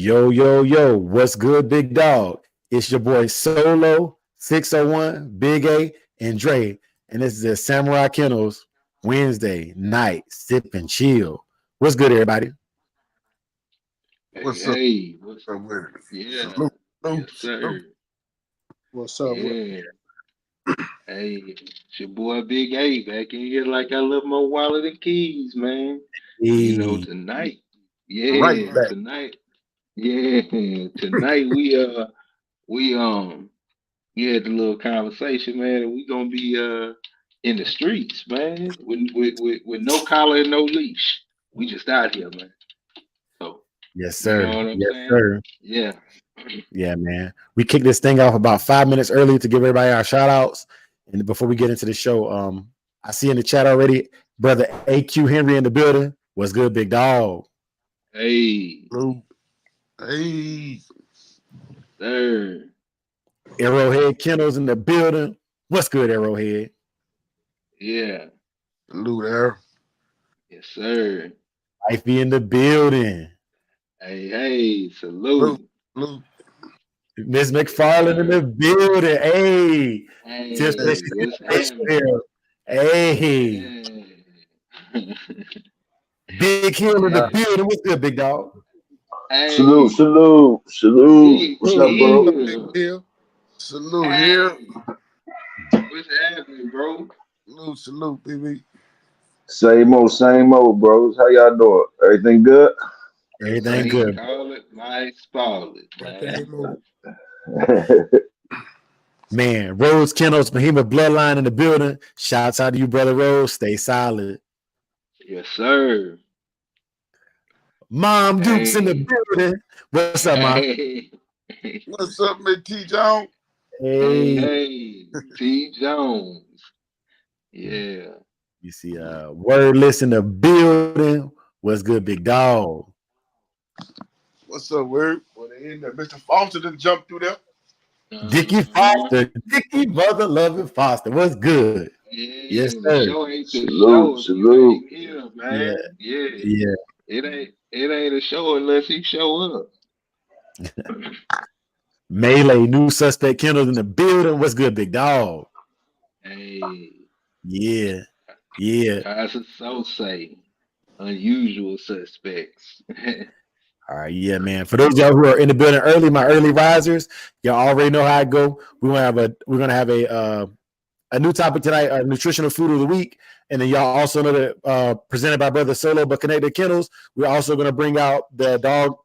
Yo, yo, yo, what's good, big dog? It's your boy Solo, 601, Big A, and Dre. And this is the Samurai Kennels Wednesday night sip and chill. What's good, everybody? Hey, What's up hey, what's with it? yeah, Salute, yes, salute, salute. sir. What's up with Yeah. Hey, it's your boy Big A back in here like I love my wallet and keys, man. Hey, Tonight, right yeah, back? tonight, yeah, tonight we we had a little conversation, man, and we gonna be in the streets, man, with no collar and no leash. We just out here, man. So yes, you know sir. what I'm Yes, saying? sir. Yeah. Yeah, man. We kicked this thing off about 5 minutes early to give everybody our shout outs. And before we get into the show, I see in the chat already, brother AQ Henry in the building. What's good, big dog? Hey, Salute. Hey, sir. Arrowhead Kennels in the building. What's good, Arrowhead? Yeah. salute there. Yes, sir. Wifey in the building. Hey, hey, Salute, salute. salute. Miss Yes, McFarland in the sir. building. Hey. Just Hey, Hey, what's happening? here. Hey. Yeah. Big Hill in the uh, building. What's good, big dog? Salute, Hey, salute, salute. big What's salute, up, bro? up, big Hill. deal. Salute here. Hey, what's happening, bro? Salute, salute, baby. Same old, bros. How y'all doing? Everything good? Everything Can't good. call it my spallet, man. Everything move. Man, Rose Kennels, Behemoth Bloodline in the building. Shouts out to you, brother Rose. Stay solid. Yes, sir. Mom Dukes in the Hey, building. What's up, Mom? hey, What's up, Big T John? hey, Hey. hey, T. Jones. Yeah. You see, Wordless in the building. What's good, big dog? What's up, word? Well, they in there. Mr. Foster done jumped through there. Dickie Uh-huh. Foster. Dickie Mother Loving Foster. What's good? Yes, Yeah, the sir. show ain't the Salute, show if you salute. ain't here, Yeah, man. Yeah, yeah. it ain't a show unless he show up. Melee, new suspect Kendall's in the building. What's good, big dog? Hey, Yeah, yeah. Casa Sose, unusual suspects. All right, yeah, man. For those of y'all who are in the building early, my early risers, y'all already know how I go. We're gonna have a new topic tonight, a nutritional food of the week, and then y'all also know that presented by Brother Solo but Connected Kennels. We're also gonna bring out the dog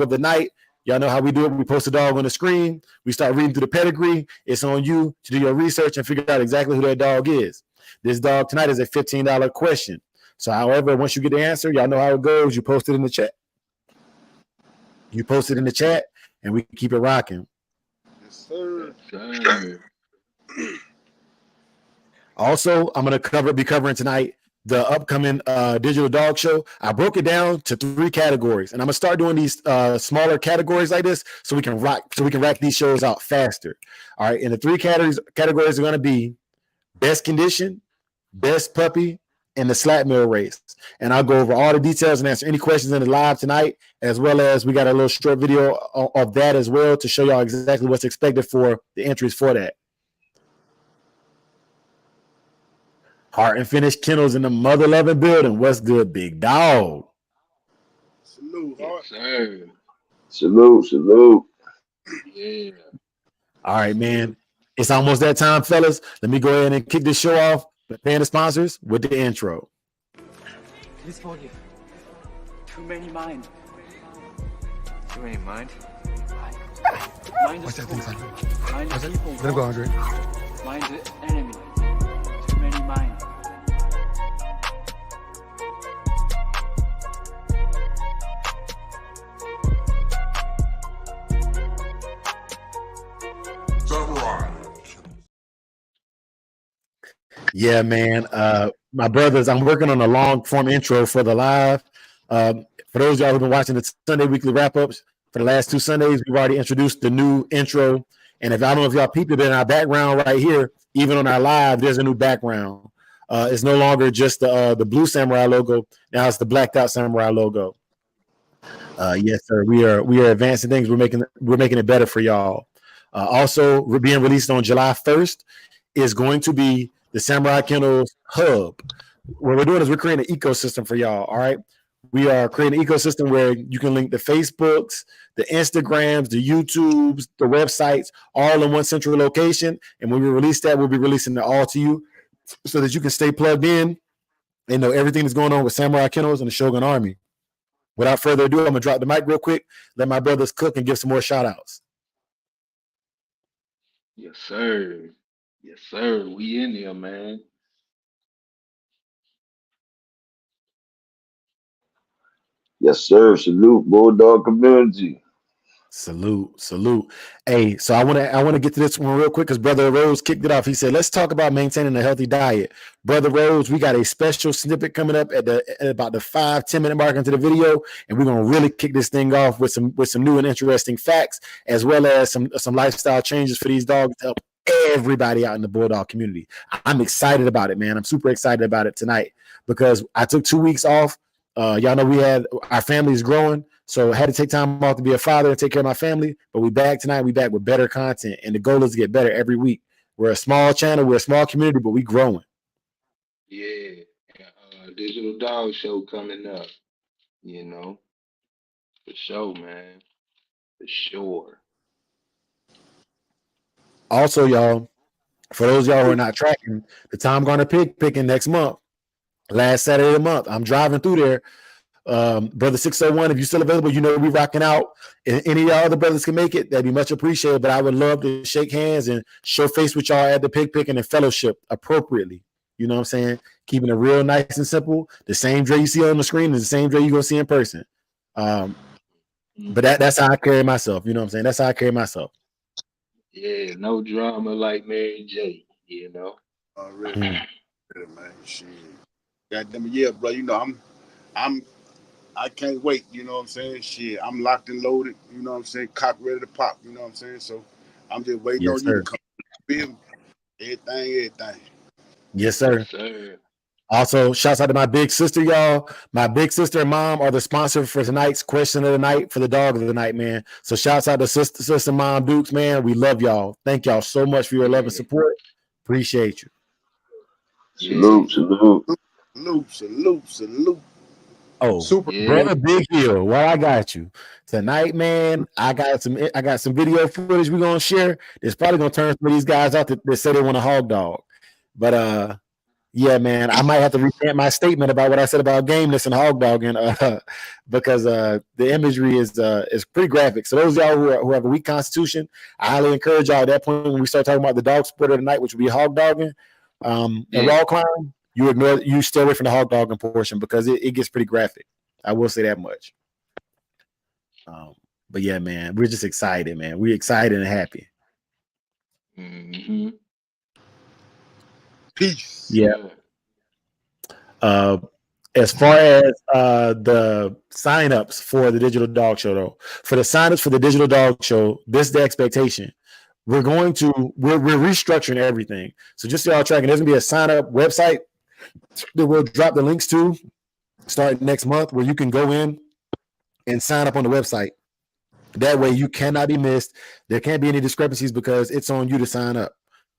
of the night. Y'all know how we do it. We post a dog on the screen. We start reading through the pedigree. It's on you to do your research and figure out exactly who that dog is. This dog tonight is a $15 question. So, however, once you get the answer, y'all know how it goes. You post it in the chat. You post it in the chat, and we keep it rocking. Yes, sir. Yes, sir. Also, I'm gonna be covering tonight the upcoming digital dog show. I broke it down to 3 categories, and I'm gonna start doing these smaller categories like this so we can rack these shows out faster. All right, and the 3 categories are gonna be best condition, best puppy, and the slap mill race. And I'll go over all the details and answer any questions in the live tonight, as well as we got a little short video of that as well to show y'all exactly what's expected for the entries for that. Heart and Finish Kennels in the Mother Loving building. What's good, big dog? Salute, Yes, heart. sir. Salute, salute. Yeah. All right, man. It's almost that time, fellas. Let me go ahead and kick this show off by paying the sponsors with the intro. Please forgive. Too many mind. Too many mind? Mind the school. Mind the people. Let him go, Andre. Mind the enemy. Too many mind. Yeah, man. My brothers, I'm working on a long form intro for the live. For those of y'all who've been watching the Sunday weekly wrap ups, for the last 2 Sundays, we've already introduced the new intro. And if I don't know if y'all peeped it in our background right here, even on our live, there's a new background. It's no longer just the blue samurai logo. Now it's the blacked out samurai logo. Yes, sir. We are advancing things. We're making it better for y'all. Also, we're being released on July 1st is going to be the Samurai Kennels hub. What we're doing is we're creating an ecosystem for y'all. All right. We are creating an ecosystem where you can link the Facebooks, the Instagrams, the YouTubes, the websites, all in one central location. And when we release that, we'll be releasing it all to you so that you can stay plugged in and know everything that's going on with Samurai Kennels and the Shogun Army. Without further ado, I'm going to drop the mic real quick, let my brothers cook and give some more shout outs. Yes, sir. Yes, sir. We in there, man. Yes, sir. Salute, Bulldog community. Salute. Hey, so I want to get to this one real quick because Brother Rose kicked it off. He said, "Let's talk about maintaining a healthy diet." Brother Rose, we got a special snippet coming up at about the 5-10 minute mark into the video, and we're gonna really kick this thing off with some new and interesting facts, as well as some lifestyle changes for these dogs to help everybody out in the Bulldog community. I'm excited about it, man. I'm super excited about it tonight because I took 2 weeks off. Y'all know our family's growing. So I had to take time off to be a father and take care of my family. But we back tonight. We back with better content. And the goal is to get better every week. We're a small channel. We're a small community, but we growing. Yeah. Digital Dog Show coming up. For sure, man. For sure. Also, y'all, for those of y'all who are not tracking, the Tom Garner pig picking next month, last Saturday of the month. I'm driving through there. Brother 601, if you're still available, we rocking out. And any of y'all other brothers can make it, that'd be much appreciated. But I would love to shake hands and show face with y'all at the pig picking and fellowship appropriately. You know what I'm saying? Keeping it real nice and simple. The same Dre you see on the screen is the same Dre you're gonna see in person. But that's how I carry myself. You know what I'm saying? That's how I carry myself. Yeah, no drama like Mary J. Already, man. Shit. Goddamn it, yeah, bro. I can't wait. You know what I'm saying? Shit, I'm locked and loaded. You know what I'm saying? Cock ready to pop. You know what I'm saying? So I'm just waiting Yes, on you to sir. come. Feel me? Everything. Yes, sir. Yes, sir. Also, shouts out to my big sister, y'all. My big sister and mom are the sponsor for tonight's question of the night for the dog of the night, man. So shouts out to sister Mom Dukes, man. We love y'all. Thank y'all so much for your love and support. Appreciate you. Salute, salute. Salute. Oh, Super. brother Big Hill, well, I got you tonight, man. I got some video footage we're gonna share. It's probably gonna turn some of these guys out that say they want a hog dog. But yeah, man, I might have to recant my statement about what I said about gameness and hog dogging, because the imagery is pretty graphic. So those of y'all who have a weak constitution, I highly encourage y'all at that point when we start talking about the dog sport of the night, which would be hog dogging, and raw climb, you stay away from the hog dogging portion because it gets pretty graphic. I will say that much. But yeah, man, we're just excited, man. We're excited and happy. Mm-hmm. Peace. Yeah. As far as the signups for the Digital Dog Show, though, for the signups for the Digital Dog Show, this is the expectation. We're restructuring everything. So just so y'all tracking, there's gonna be a sign up website that we'll drop the links to starting next month, where you can go in and sign up on the website. That way you cannot be missed. There can't be any discrepancies because it's on you to sign up.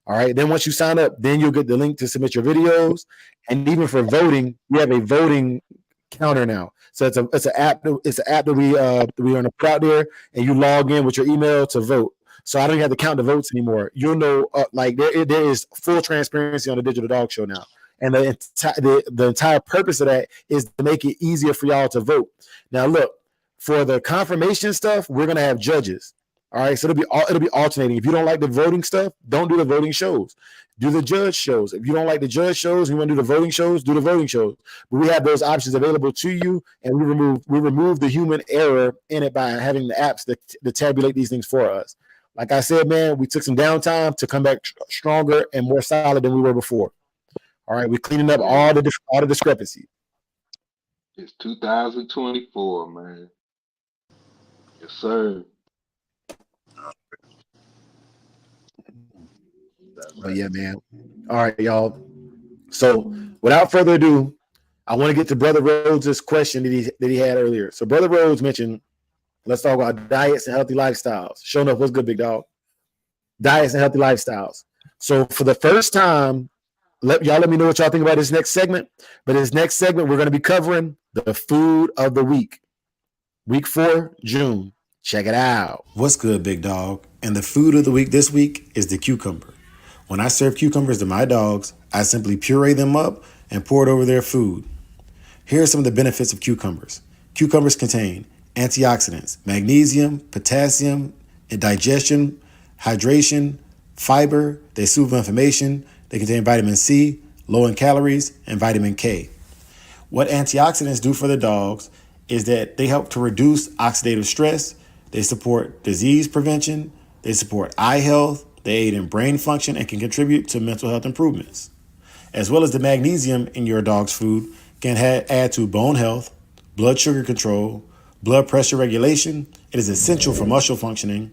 All right. Then once you sign up, then you'll get the link to submit your videos. And even for voting, we have a voting counter now. So it's an app that we want to put out there, and you log in with your email to vote. So I don't even have to count the votes anymore. You'll know, there is full transparency on the Digital Dog Show now. And the entire purpose of that is to make it easier for y'all to vote. Now, look, for the confirmation stuff, we're gonna have judges. All right, so it'll be alternating. If you don't like the voting stuff, don't do the voting shows. Do the judge shows. If you don't like the judge shows, you want to do the voting shows, do the voting shows. But we have those options available to you, and we remove the human error in it by having the apps that tabulate these things for us. Like I said, man, we took some downtime to come back stronger and more solid than we were before. All right, we're cleaning up all the discrepancies. It's 2024, man. Yes, sir. But yeah, man. All right, y'all. So without further ado, I want to get to Brother Rhodes' question that he had earlier. So Brother Rhodes mentioned, let's talk about diets and healthy lifestyles. Showing up, what's good, big dog? Diets and healthy lifestyles. So for the first time, let me know what y'all think about this next segment. But this next segment, we're going to be covering the food of the week. Week 4, June. Check it out. What's good, big dog? And the food of the week this week is the cucumber. When I serve cucumbers to my dogs, I simply puree them up and pour it over their food. Here are some of the benefits of cucumbers. Cucumbers contain antioxidants, magnesium, potassium, and digestion, hydration, fiber. They soothe inflammation. They contain vitamin C, low in calories, and vitamin K. What antioxidants do for the dogs is that they help to reduce oxidative stress. They support disease prevention. They support eye health. They aid in brain function and can contribute to mental health improvements. As well as the magnesium in your dog's food can add to bone health, blood sugar control, blood pressure regulation. It is essential for muscle functioning,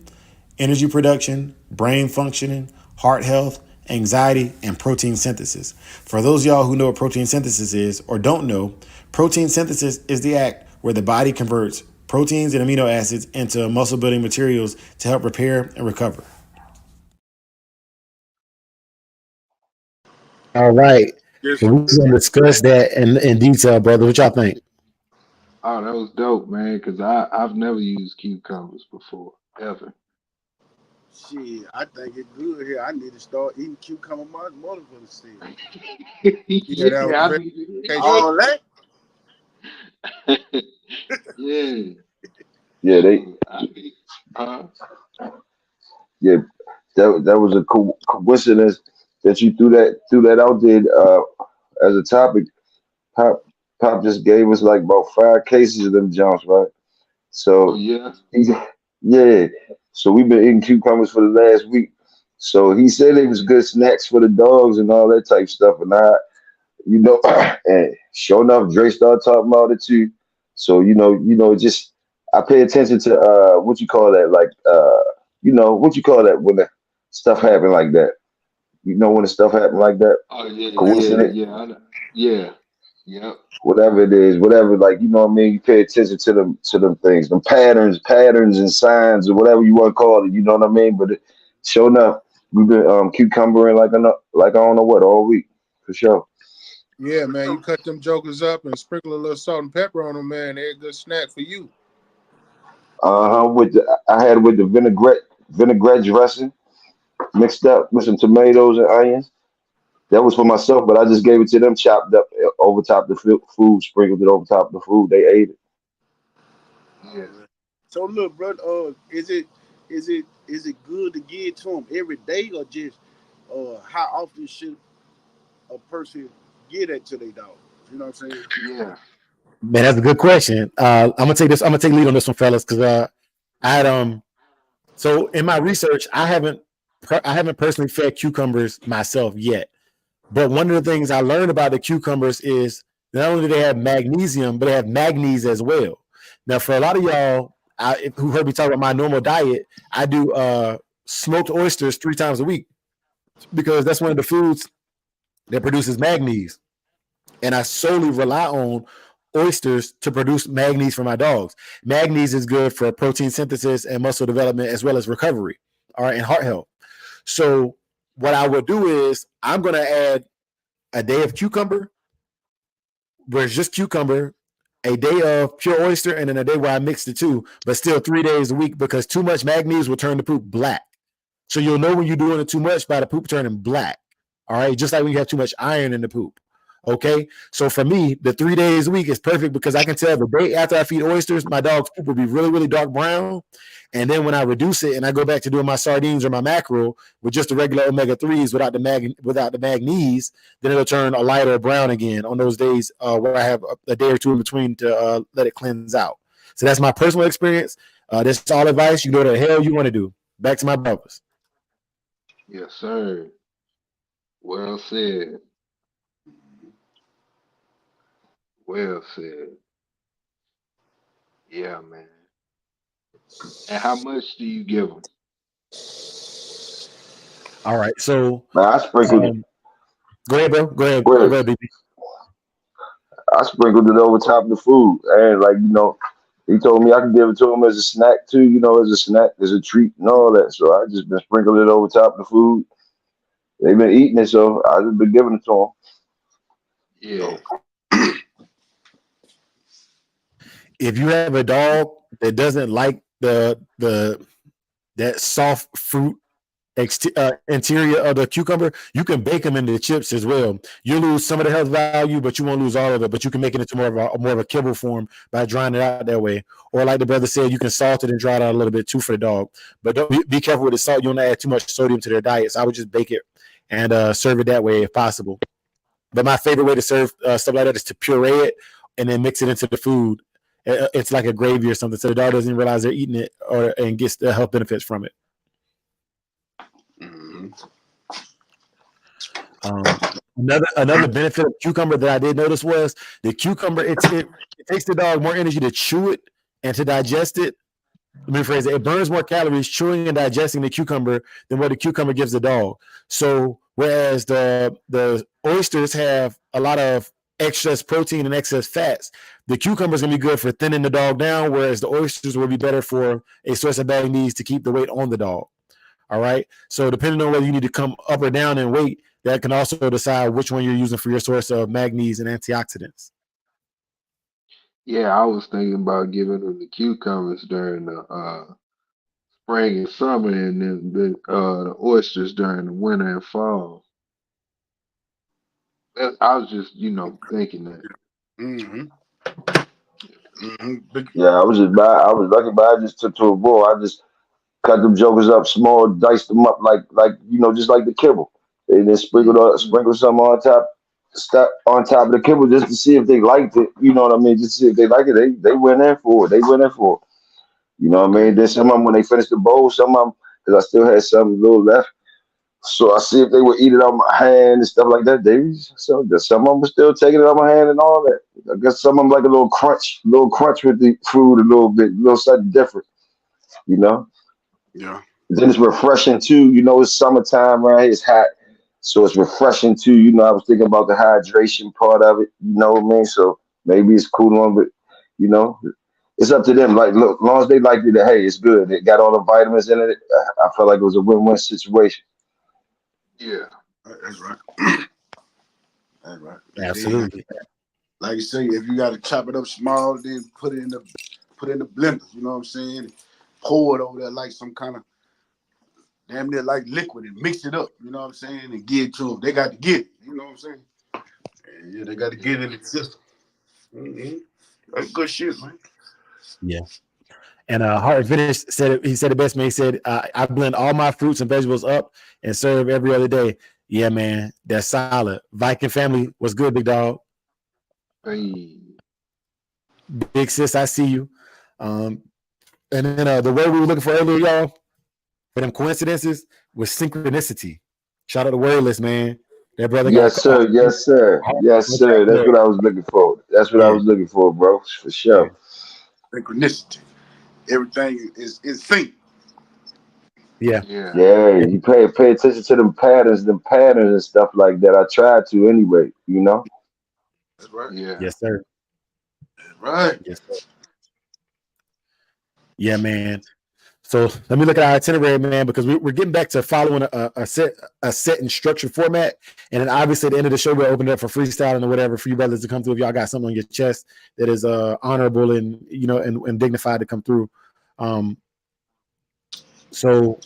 energy production, brain functioning, heart health, anxiety, and protein synthesis. For those of y'all who know what protein synthesis is or don't know, protein synthesis is the act where the body converts proteins and amino acids into muscle building materials to help repair and recover. All right. Yes, So we're going to discuss that in detail, brother. What y'all think? Oh, that was dope, man. Cause I've never used cucumbers before, ever. shit. I think it's good here. I need to start eating cucumber more for the season. Yeah, that Yeah, was I very mean, all that. yeah. Yeah, they So, I mean, uh, yeah, that was a coincidence that you threw that out there as a topic. Pop Pop just gave us like about 5 cases of them jumps, right? oh So yeah. he, yeah. So we've been eating cucumbers for the last week. So he said it was good snacks for the dogs and all that type stuff. And and sure enough, Dre started talking about it too. So just I pay attention to what you call that, like what you call that when the stuff happen like that. You know when the stuff happen like that, Oh yeah, yeah, coincidence, yeah. I know. Yeah, yep. whatever it is, whatever, like you know what I mean. You pay attention to them things, them patterns and signs or whatever you want to call it. You know what I mean. But sure enough, we've been cucumbering like I don't know what all week for sure. Yeah, man. You cut them jokers up and sprinkle a little salt and pepper on them, man. They're a good snack for you. I had with the vinaigrette dressing mixed up with some tomatoes and onions. That was for myself, but I just gave it to them chopped up over top the food, sprinkled it over top of the food. They ate it. All Yeah. right. So look, bro. Is it good to give to them every day or just how often should a person get that to their dog? You know what I'm saying? Yeah. Man, that's a good question. I'm gonna take this. I'm gonna take lead on this one, fellas, because I had So in my research, I haven't personally fed cucumbers myself yet. But one of the things I learned about the cucumbers is not only do they have magnesium, but they have manganese as well. Now, for a lot of y'all who heard me talk about my normal diet, I do smoked oysters 3 times a week because that's one of the foods that produces manganese. And I solely rely on oysters to produce manganese for my dogs. Manganese is good for protein synthesis and muscle development as well as recovery, all right, and heart health. So what I will do is I'm going to add a day of cucumber, where it's just cucumber, a day of pure oyster, and then a day where I mix the two, but still 3 days a week because too much manganese will turn the poop black. So you'll know when you're doing it too much by the poop turning black. All right. Just like when you have too much iron in the poop. Okay. So for me, the 3 days a week is perfect because I can tell the day after I feed oysters, my dog's poop will be really, really dark brown. And then when I reduce it and I go back to doing my sardines or my mackerel with just the regular omega-3s without the manganese, then it'll turn a lighter brown again on those days where I have a day or two in between to let it cleanse out. So that's my personal experience. That's all advice. You know what the hell you want to do. Back to my brothers. Yes, sir. Well said. Well said. Yeah, man. And how much do you give them? All right. So Man, I sprinkled. go ahead, bro. Go ahead. Go Go ahead. ahead, BB. I sprinkled it over top of the food, and like he told me I could give it to him as a snack too. As a snack, as a treat, and all that. So I just been sprinkling it over top of the food. They've been eating it, so I just been giving it to them. Yeah. If you have a dog that doesn't like that soft fruit interior of the cucumber, you can bake them into chips as well. You lose some of the health value, but you won't lose all of it. But you can make it into more of a kibble form by drying it out that way. Or like the brother said, you can salt it and dry it out a little bit too for the dog. But don't be careful with the salt. You don't add too much sodium to their diet. So I would just bake it and serve it that way if possible. But my favorite way to serve stuff like that is to puree it and then mix it into the food. It's like a gravy or something, so the dog doesn't realize they're eating it and gets the health benefits from it. Mm-hmm. Another benefit of cucumber that I did notice was the cucumber. It takes the dog more energy to chew it and to digest it. Let me rephrase it. It burns more calories chewing and digesting the cucumber than what the cucumber gives the dog. So whereas the oysters have a lot of excess protein and excess fats, the cucumber is going to be good for thinning the dog down, whereas the oysters will be better for a source of magnesium to keep the weight on the dog. All right. So depending on whether you need to come up or down in weight, that can also decide which one you're using for your source of magnesium and antioxidants. Yeah, I was thinking about giving them the cucumbers during the spring and summer, and then the oysters during the winter and fall. I was just, thinking that. Mm-hmm. Mm-hmm. Yeah, I was lucky, but I just took to a bowl. I just cut them jokers up small, diced them up like just like the kibble. And then sprinkle some on top, on top of the kibble just to see if they liked it. You know what I mean? Just to see if they like it. They went in for it. They went in for it. You know what I mean? Then some of them, when they finished the bowl, some of them, because I still had some little left. So I see if they would eat it on my hand and stuff like that. Some of them were still taking it on my hand and all that. I guess some of them like a little crunch with the food a little bit, a little something different, you know? Yeah. Then it's refreshing too. It's summertime, right? It's hot. So it's refreshing too. I was thinking about the hydration part of it, you know what I mean? So maybe it's cool on, but you know, it's up to them. Like, look, as long as they like it, hey, it's good. It got all the vitamins in it. I felt like it was a win-win situation. Yeah. That's right. That's right. Absolutely. Then, like you say, if you got to chop it up small, then put it in the blender. You know what I'm saying? Pour it over there like some kind of damn near like liquid and mix it up. You know what I'm saying? And give it to them. They got to get it. You know what I'm saying? And yeah, they got to get it in the system. Mm-hmm. That's good shit, man. Yeah. And Hart Finish said he said it best, man. He said, I blend all my fruits and vegetables up and serve every other day. Yeah, man, that's solid. Viking family, what's good, big dog? Hey. Big sis, I see you. And then the word we were looking for earlier, y'all, for them coincidences was synchronicity. Shout out to Wordless, man. That brother Yes, got sir. Yes, sir. Yes, sir. That's what I was looking for. That's what I was looking for, bro. For sure. Synchronicity. Everything is sync. Yeah. Yeah. You pay attention to them patterns and stuff like that. I try to anyway, That's right. Yeah. Yes, sir. That's right. Yes, sir. Yeah, man. So let me look at our itinerary, man, because we're getting back to following a set and structured format. And then obviously at the end of the show, we'll open it up for freestyling or whatever for you brothers to come through if y'all got something on your chest that is honorable and and dignified to come through. So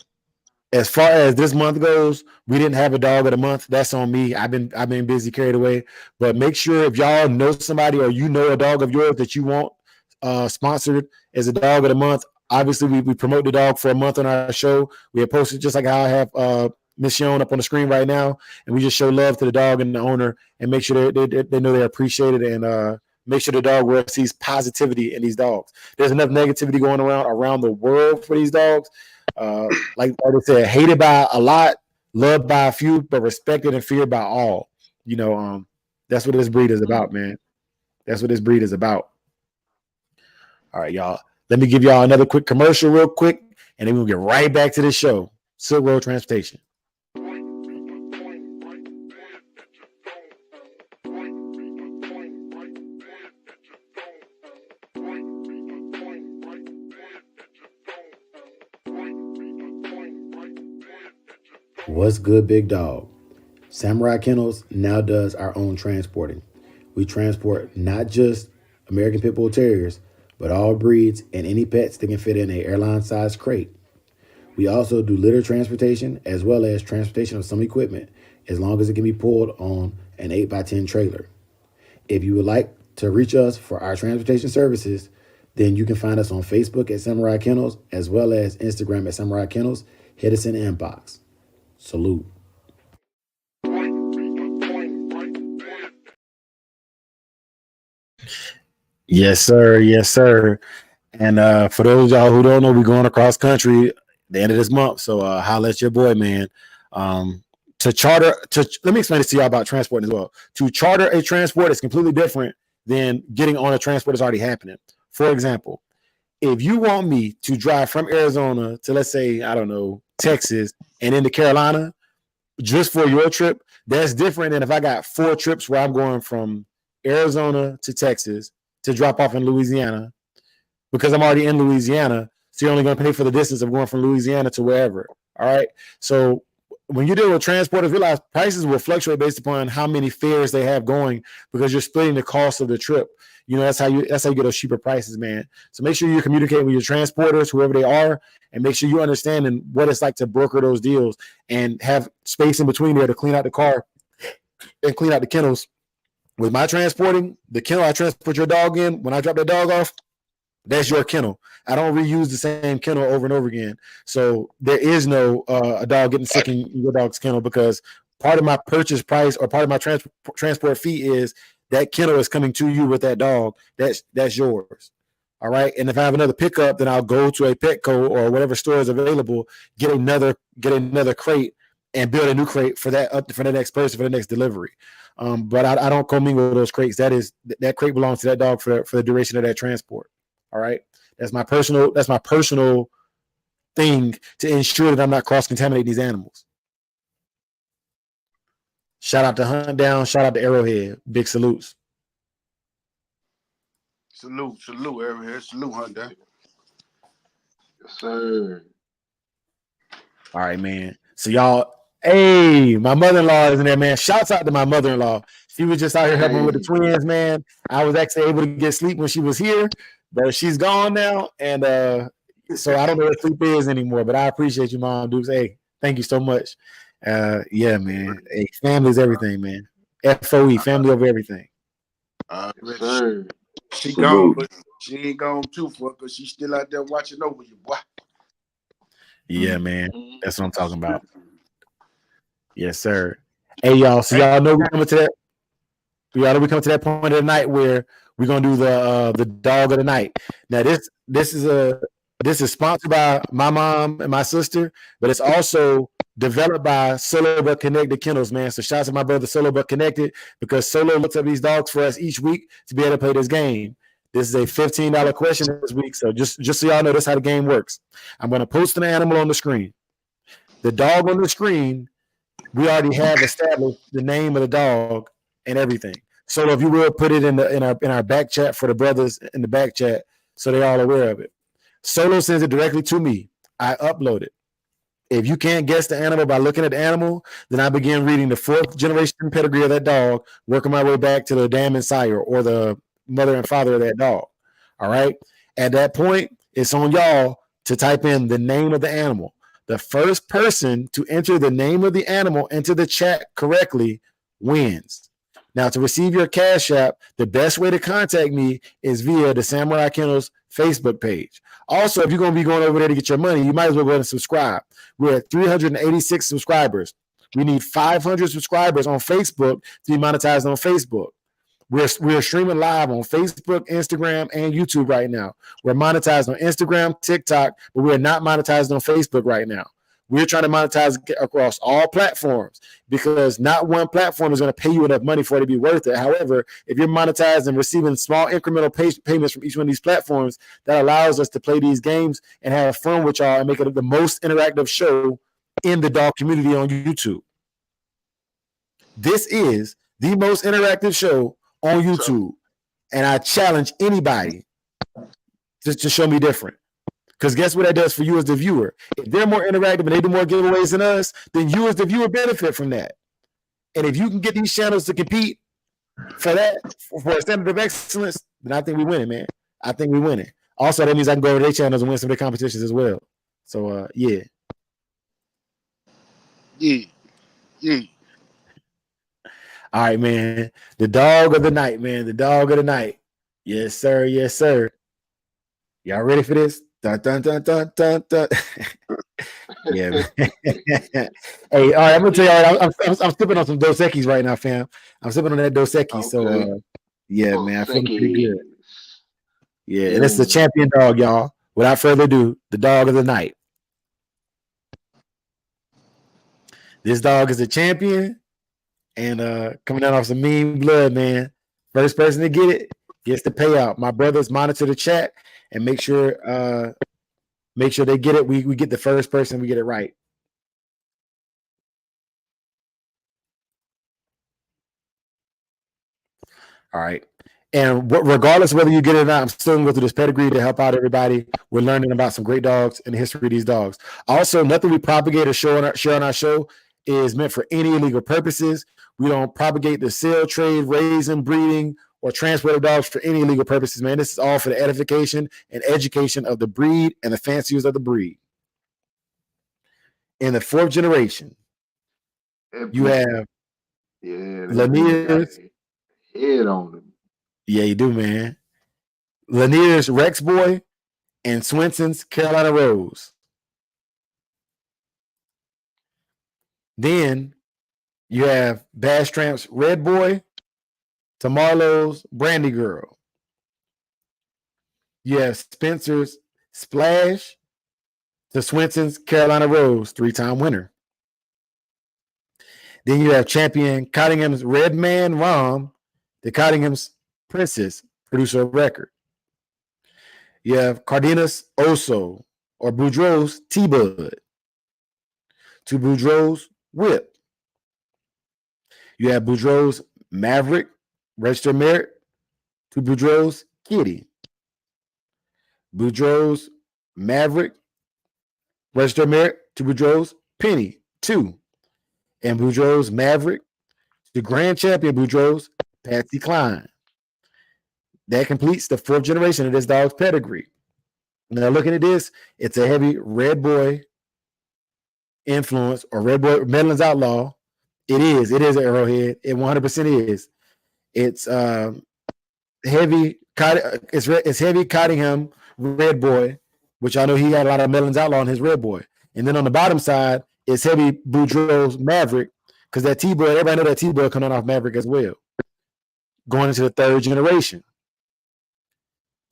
as far as this month goes, we didn't have a dog of the month. That's on me. I've been busy, carried away. But make sure if y'all know somebody or a dog of yours that you want sponsored as a dog of the month. Obviously, we promote the dog for a month on our show. We have posted just like how I have Miss Yon up on the screen right now, and we just show love to the dog and the owner, and make sure they know they're appreciated, and make sure the dog sees positivity in these dogs. There's enough negativity going around the world for these dogs. Like I said, hated by a lot, loved by a few, but respected and feared by all. That's what this breed is about, man. That's what this breed is about. All right, y'all. Let me give y'all another quick commercial real quick, and then we'll get right back to the show. Silk Road Transportation. What's good, big dog? Samurai Kennels now does our own transporting. We transport not just American Pit Bull Terriers, but all breeds and any pets that can fit in a airline-sized crate. We also do litter transportation as well as transportation of some equipment, as long as it can be pulled on an 8x10 trailer. If you would like to reach us for our transportation services, then you can find us on Facebook at Samurai Kennels as well as Instagram at Samurai Kennels. Hit us in the inbox. Salute. Yes, sir. Yes, sir. And for those of y'all who don't know, we're going across country the end of this month. So holla at your boy, man. Let me explain this to y'all about transporting as well. To charter a transport is completely different than getting on a transport that's already happening. For example, if you want me to drive from Arizona to, let's say, I don't know, Texas and into Carolina just for your trip, that's different than if I got 4 trips where I'm going from Arizona to Texas to drop off in Louisiana because I'm already in Louisiana. So you're only going to pay for the distance of going from Louisiana to wherever. All right. So when you deal with transporters, realize prices will fluctuate based upon how many fares they have going because you're splitting the cost of the trip. You know, that's how you get those cheaper prices, man. So make sure you're communicating with your transporters, whoever they are, and make sure you understand what it's like to broker those deals and have space in between there to clean out the car and clean out the kennels. With my transporting, the kennel I transport your dog in, when I drop that dog off, that's your kennel. I don't reuse the same kennel over and over again. So there is no a dog getting sick in your dog's kennel because part of my purchase price or part of my transport fee is that kennel is coming to you with that dog. That's yours. All right. And if I have another pickup, then I'll go to a Petco or whatever store is available, get another crate and build a new crate for the next person for the next delivery. But I don't commingle those crates. That crate belongs to that dog for the duration of that transport. All right. That's my personal thing to ensure that I'm not cross-contaminating these animals. Shout out to Hunt Down. Shout out to Arrowhead. Big salutes. Salute, Arrowhead. Salute, Hunt Down. Yes, sir. All right, man. So y'all, hey, my mother-in-law is in there, man. Shouts out to my mother-in-law. She was just out here helping with the twins, man. I was actually able to get sleep when she was here, but she's gone now. And so I don't know what sleep is anymore, but I appreciate you, Mom Dukes. Hey, thank you so much. Yeah, man. Hey, family is everything, man. FOE, family over everything. Yes, sir. She gone, but she ain't gone too far because she's still out there watching over you, boy. Yeah, man. That's what I'm talking about. Yes, sir. Hey, y'all. So y'all know we coming to that. Y'all know we come to that point of the night where we're gonna do the dog of the night. Now this is sponsored by my mom and my sister, but it's also developed by Solo But Connected Kennels, man. So shout out to my brother Solo But Connected because Solo looks up these dogs for us each week to be able to play this game. This is a $15 question this week. So just so y'all know, this is how the game works. I'm gonna post an animal on the screen. The dog on the screen, we already have established the name of the dog and everything. So if you will put it in our back chat for the brothers in the back chat, so they're all aware of it. Solo sends it directly to me. I upload it. If you can't guess the animal by looking at the animal, then I begin reading the 4th generation pedigree of that dog, working my way back to the dam and sire or the mother and father of that dog. All right. At that point, it's on y'all to type in the name of the animal. The first person to enter the name of the animal into the chat correctly wins. Now, to receive your Cash App, the best way to contact me is via the Samurai Kennels Facebook page. Also, if you're going to be going over there to get your money, you might as well go and subscribe. We're at 386 subscribers. We need 500 subscribers on Facebook to be monetized on Facebook. We're streaming live on Facebook, Instagram, and YouTube right now. We're monetized on Instagram, TikTok, but we're not monetized on Facebook right now. We're trying to monetize across all platforms because not one platform is going to pay you enough money for it to be worth it. However, if you're monetized and receiving small incremental payments from each one of these platforms, that allows us to play these games and have fun with y'all and make it the most interactive show in the dog community on YouTube. This is the most interactive show on YouTube, and I challenge anybody to show me different. Because guess what that does for you as the viewer? If they're more interactive and they do more giveaways than us, then you as the viewer benefit from that. And if you can get these channels to compete for that, for a standard of excellence, then I think we win it, man. I think we win it. Also, that means I can go over their channels and win some of their competitions as well. So, yeah. Yeah. All right, man. The dog of the night, man. The dog of the night. Yes, sir. Yes, sir. Y'all ready for this? Dun, dun, dun, dun, dun, dun. Yeah, man. Hey, all right. I'm gonna tell y'all. I'm sipping on some Dos Equis right now, fam. I'm sipping on that Dos Equis. Okay. So, yeah, man. I feel pretty good. Seconds. Yeah, and it's the champion dog, y'all. Without further ado, the dog of the night. This dog is a champion, and coming down off some mean blood, man. First person to get it gets the payout. My brothers monitor the chat and make sure they get it. We get the first person, we get it right. All right. And regardless of whether you get it or not, I'm still going to go through this pedigree to help out everybody. We're learning about some great dogs and the history of these dogs. Also, nothing we propagate or share on our show is meant for any illegal purposes. We don't propagate the sale, trade, raising, breeding, or transport of dogs for any illegal purposes, man. This is all for the edification and education of the breed and the fanciers of the breed. In the fourth generation, you have Lanier's head on him. Yeah, you do, man. Lanier's Rex Boy and Swenson's Carolina Rose. Then you have Bastramp's Red Boy to Marlowe's Brandy Girl. You have Spencer's Splash to Swenson's Carolina Rose, 3-time winner. Then you have champion Cottingham's Red Man Rom to Cottingham's Princess, producer of record. You have Cardenas Oso or Boudreaux's T-Bud to Boudreaux's Whip. You have Boudreaux's Maverick, Registered Merit to Boudreaux's Kitty. Boudreaux's Maverick, Registered Merit to Boudreaux's Penny, 2. And Boudreaux's Maverick to Grand Champion Boudreaux's Patsy Cline. That completes the fourth generation of this dog's pedigree. Now, looking at this, it's a heavy Red Boy influence or Red Boy Medlin's Outlaw. It is an Arrowhead. It 100% is. It's heavy. It's heavy Cottingham Red Boy, which I know he had a lot of Medlin's Outlaw on his Red Boy. And then on the bottom side, it's heavy Boudreaux's Maverick, because that T-Boy, everybody know that T-Boy coming off Maverick as well. Going into the third generation.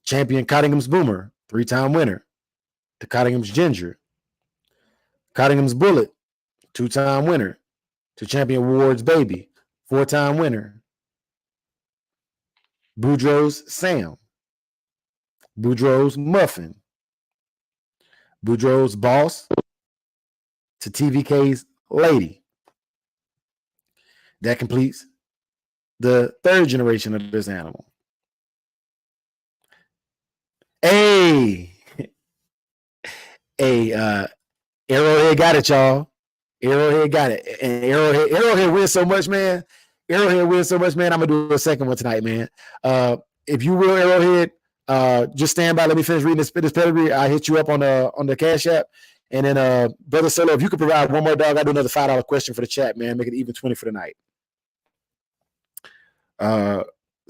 Champion Cottingham's Boomer, 3-time winner, to Cottingham's Ginger. Cottingham's Bullet, 2-time winner, to Champion Ward's Baby, 4-time winner. Boudreaux's Sam. Boudreaux's Muffin. Boudreaux's Boss to TVK's Lady. That completes the third generation of this animal. Hey, Arrowhead got it, y'all. Arrowhead got it. And Arrowhead wins so much, man. I'm gonna do a second one tonight, man. If you will, Arrowhead, just stand by. Let me finish reading this pedigree. I hit you up on the Cash App. And then Brother Solo, if you could provide one more dog, I'll do another $5 question for the chat, man. Make it even 20 for the night.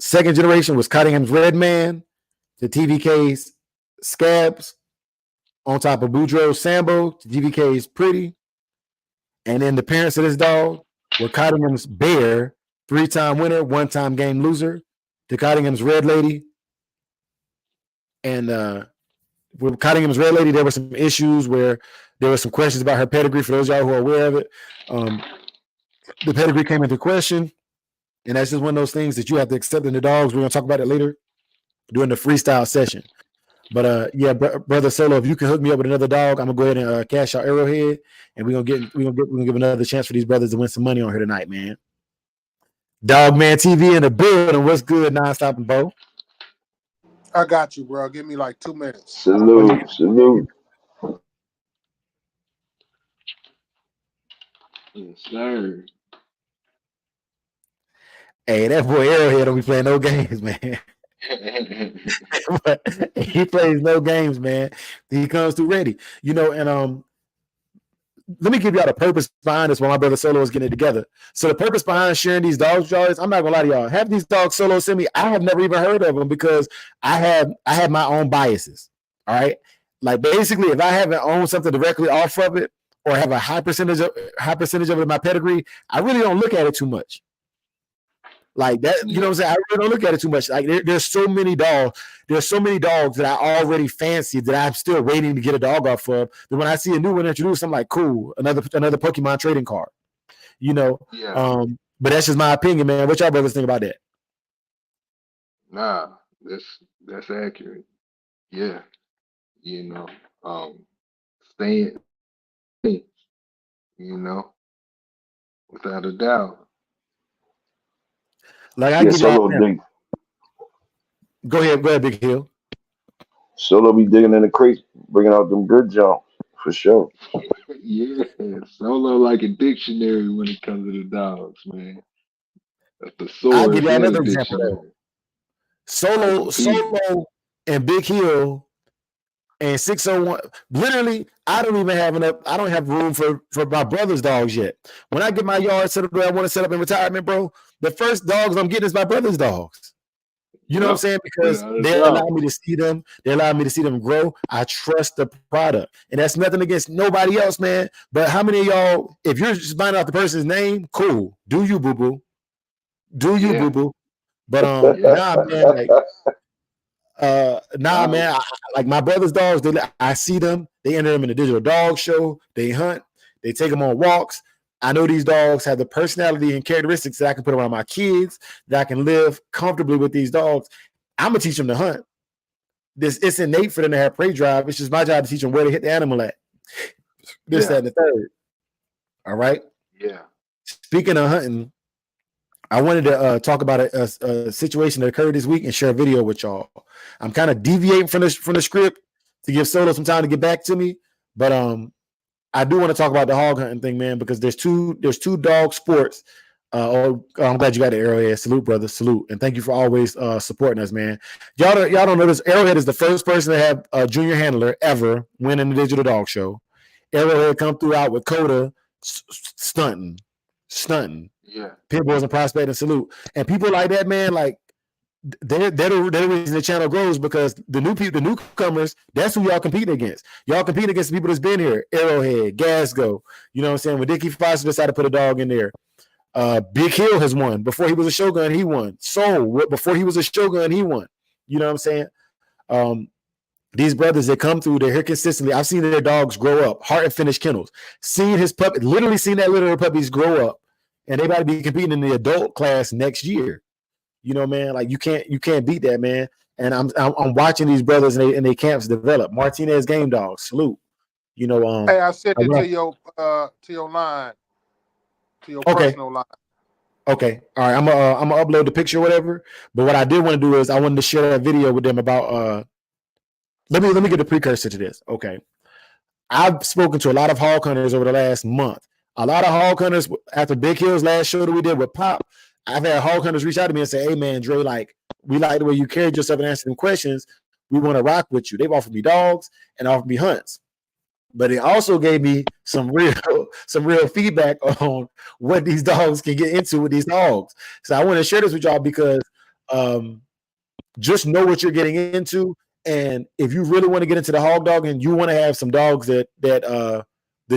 Second generation was Cottingham's Red Man to TVK's Scabs, on top of Boudreaux's Sambo to TVK's Pretty. And then the parents of this dog were Cottingham's Bear, 3-time winner, 1-time game loser, to Cottingham's Red Lady. And with Cottingham's Red Lady, there were some issues where there were some questions about her pedigree. For those of y'all who are aware of it, the pedigree came into question. And that's just one of those things that you have to accept in the dogs. We're going to talk about it later during the freestyle session. But yeah, Brother Solo, if you can hook me up with another dog, I'm gonna go ahead and cash out Arrowhead, and we're gonna give another chance for these brothers to win some money on here tonight, man. Dogman TV in the building. What's good, Nonstop and Bo? I got you, bro. Give me like 2 minutes. Salute. Yes, sir. Hey, that boy Arrowhead don't be playing no games, man. But he plays no games, man. He comes through ready, you know. And let me give y'all the purpose behind this while my brother Solo is getting it together. So the purpose behind sharing these dogs, y'all, is I'm not gonna lie to y'all. Half these dogs Solo send me, I have never even heard of them because I have my own biases. All right, like basically, if I haven't owned something directly off of it or have a high percentage of it in my pedigree, I really don't look at it too much. Like that, you know what I'm saying? I really don't look at it too much. Like there's so many dogs. There's so many dogs that I already fancied that I'm still waiting to get a dog off of. That when I see a new one introduced, I'm like, cool, another Pokemon trading card. You know. Yeah. But that's just my opinion, man. What y'all brothers think about that? Nah, that's accurate. Yeah. You know, staying, you know, without a doubt. Like I Yeah, give y'all. Solo dig. Go ahead, Big Hill. Solo be digging in the crates, bringing out them good jumps for sure. Yeah, Solo like a dictionary when it comes to the dogs, man. A I'll thesaurus give y'all and a another example though. dictionary. Solo and Big Hill and 601. Literally, I don't even have enough. I don't have room for my brother's dogs yet. When I get my yard set up, I want to set up in retirement, bro. The first dogs I'm getting is my brother's dogs. You know what I'm saying? Because they allow me to see them. They allow me to see them grow. I trust the product. And that's nothing against nobody else, man. But how many of y'all, if you're just finding out the person's name, cool. Do you, boo-boo. Do you, boo-boo. But nah, man, like man, like my brother's dogs, I see them. They enter them in the digital dog show. They hunt. They take them on walks. I know these dogs have the personality and characteristics that I can put around my kids, that I can live comfortably with these dogs. I'm gonna teach them to hunt. It's innate for them to have prey drive. It's just my job to teach them where to hit the animal at. This, that, and the third. All right. Yeah. Speaking of hunting, I wanted to talk about a situation that occurred this week and share a video with y'all. I'm kind of deviating from the script to give Solo some time to get back to me, but I do want to talk about the hog hunting thing, man, because there's two dog sports. I'm glad you got the Arrowhead. Salute, brother. Salute, and thank you for always supporting us, man. Y'all don't know this. Arrowhead is the first person to have a junior handler ever win in the digital dog show. Arrowhead come throughout with Coda stunting. Yeah. Pitbulls and prospecting. Salute, and people like that, man. Like they're the reason the channel grows, because the newcomers, that's who y'all competing against. Y'all competing against the people that's been here. Arrowhead, Gasgo. You know what I'm saying? When Dickie Foster decided to put a dog in there. Big Hill has won. Before he was a Shogun, he won. Soul, before he was a Shogun, he won. You know what I'm saying? These brothers that come through, they're here consistently. I've seen their dogs grow up, Heart and Finish Kennels. Literally seen that litter of puppies grow up, and they about to be competing in the adult class next year. You know, man, like you can't beat that, man. And I'm watching these brothers and they camps develop. Martinez Game Dogs, salute. You know, hey, I sent it to your line, to your personal line. Okay, all right. I'm gonna upload the picture or whatever. But what I did want to do is I wanted to share that video with them about. Let me get a precursor to this. Okay, I've spoken to a lot of hog hunters over the last month. A lot of hog hunters after Big Hill's last show that we did with Pop. I've had hog hunters reach out to me and say, "Hey, man, Dre, like we like the way you carried yourself and answered them questions. We want to rock with you." They've offered me dogs and offered me hunts, but it also gave me some real feedback on what these dogs can get into with these dogs. So I want to share this with y'all because just know what you're getting into. And if you really want to get into the hog dog and you want to have some dogs that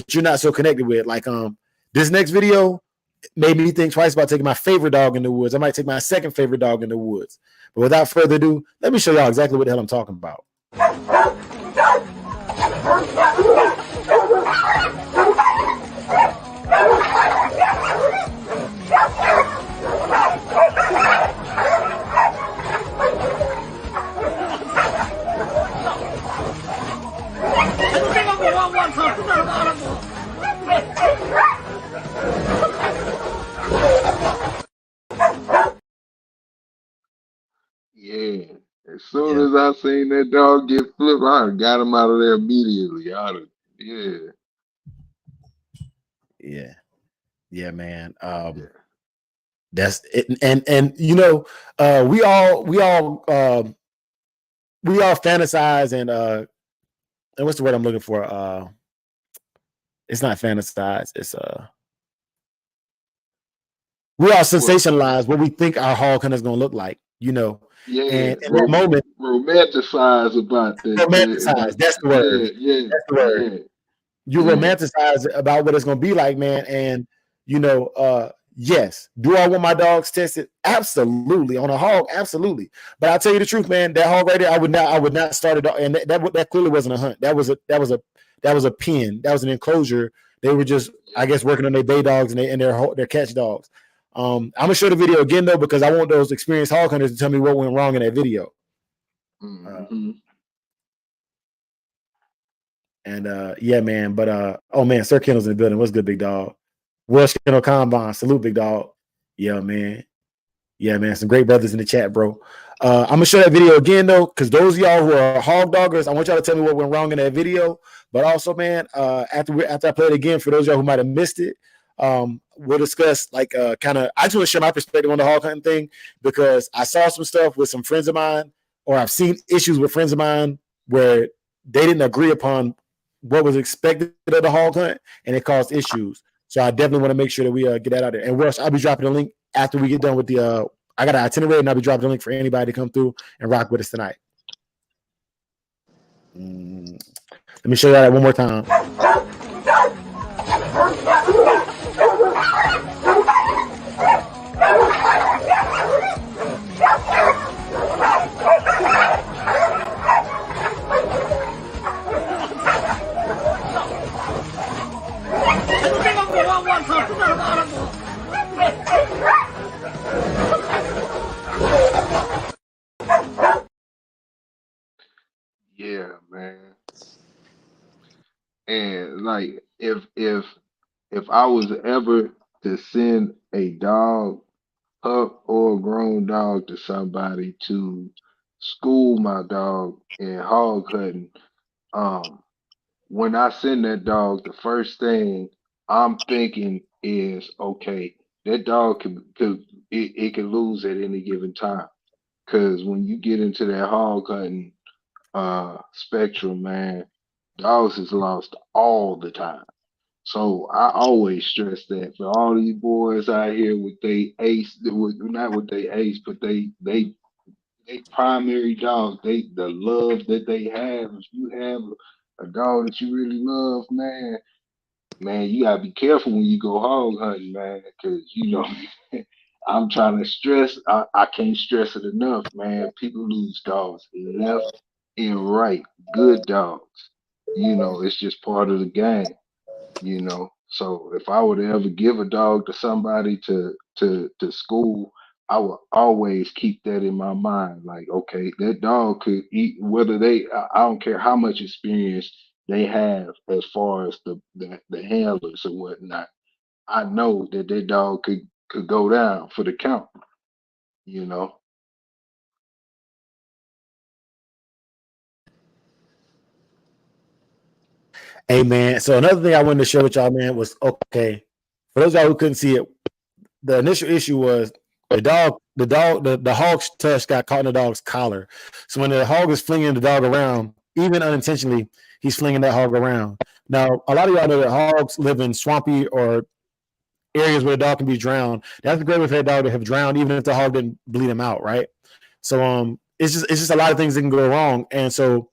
you're not so connected with, like this next video made me think twice about taking my favorite dog in the woods. I might take my second favorite dog in the woods. But without further ado, let me show y'all exactly what the hell I'm talking about. Yeah, soon as I seen that dog get flipped, I got him out of there immediately. Yeah, man. Yeah. That's it. And you know, we all fantasize and what's the word I'm looking for? It's not fantasize. It's we all sensationalize what we think our hog hunt is going to look like, you know. Yeah, And in that moment, romanticize about that. romanticize. That's the word. That's the word. You romanticize about what it's going to be like, man. And you know, yes, do I want my dogs tested? Absolutely. On a hog, absolutely. But I'll tell you the truth, man. That hog right there, I would not start it. And that clearly wasn't a hunt. That was a pen. That was an enclosure. They were just, I guess, working on their bay dogs and their catch dogs. I'm gonna show the video again though, because I want those experienced hog hunters to tell me what went wrong in that video. Yeah, man. But oh man, Sir Kendall's in the building. What's good, big dog? Welsh Kendall Combine. Salute, big dog. Yeah, man. Yeah, man. Some great brothers in the chat, bro. I'm gonna show that video again though, because those of y'all who are hog doggers, I want y'all to tell me what went wrong in that video. But also, man, after I play it again, for those of y'all who might have missed it, we'll discuss like kind of. I just want to share my perspective on the hog hunting thing, because I saw some stuff with some friends of mine, or I've seen issues with friends of mine where they didn't agree upon what was expected of the hog hunt, and it caused issues. So I definitely want to make sure that we get that out there. And Rush, I'll be dropping a link after we get done with the. I got an itinerary, and I'll be dropping the link for anybody to come through and rock with us tonight. Let me show you that one more time. Yeah, man. And like if I was ever to send a dog, pup or a grown dog, to somebody to school my dog in hog hunting, when I send that dog, the first thing I'm thinking is, okay, that dog it could lose at any given time. Cause when you get into that hog hunting spectrum, man, dogs is lost all the time. So I always stress that for all these boys out here with they ace, not with they ace, but they primary dog, the love that they have. If you have a dog that you really love, man, you gotta be careful when you go hog hunting, man, because you know I'm trying to stress. I can't stress it enough, man. People lose dogs left and right. Good dogs, it's just part of the game. So if I were to ever give a dog to somebody to school, I would always keep that in my mind. Like, okay, that dog could eat, whether I don't care how much experience they have as far as the handlers or whatnot. I know that dog could go down for the count, you know. Hey, man. So another thing I wanted to share with y'all, man, was okay. For those of y'all who couldn't see it, the initial issue was the hog's tusk got caught in the dog's collar. So when the hog is flinging the dog around, even unintentionally, he's flinging that hog around. Now, a lot of y'all know that hogs live in swampy or areas where the dog can be drowned. That's a great way for that dog to have drowned, even if the hog didn't bleed him out, right? So it's just a lot of things that can go wrong. And so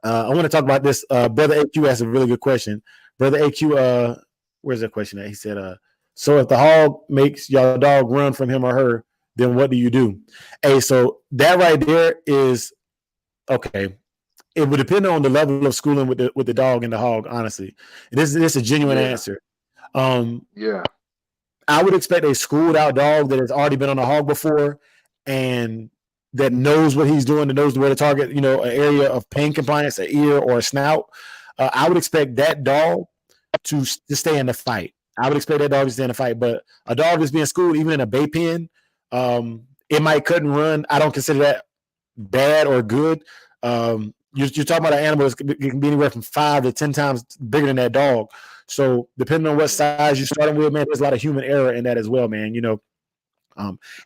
I want to talk about this. Brother AQ asked a really good question. Brother AQ, where's that question at? He said, so if the hog makes your dog run from him or her, then what do you do? Hey, so that right there is okay. It would depend on the level of schooling with the dog and the hog, honestly. This is a genuine answer. Yeah. I would expect a schooled out dog that has already been on a hog before and that knows what he's doing, that knows where to target, an area of pain compliance, an ear or a snout. I would expect that dog to stay in the fight. I would expect that dog to stay in the fight. But a dog that's being schooled, even in a bay pen, it might cut and run. I don't consider that bad or good. You're talking about an animal that can be anywhere from 5 to 10 times bigger than that dog. So depending on what size you're starting with, man, there's a lot of human error in that as well, man.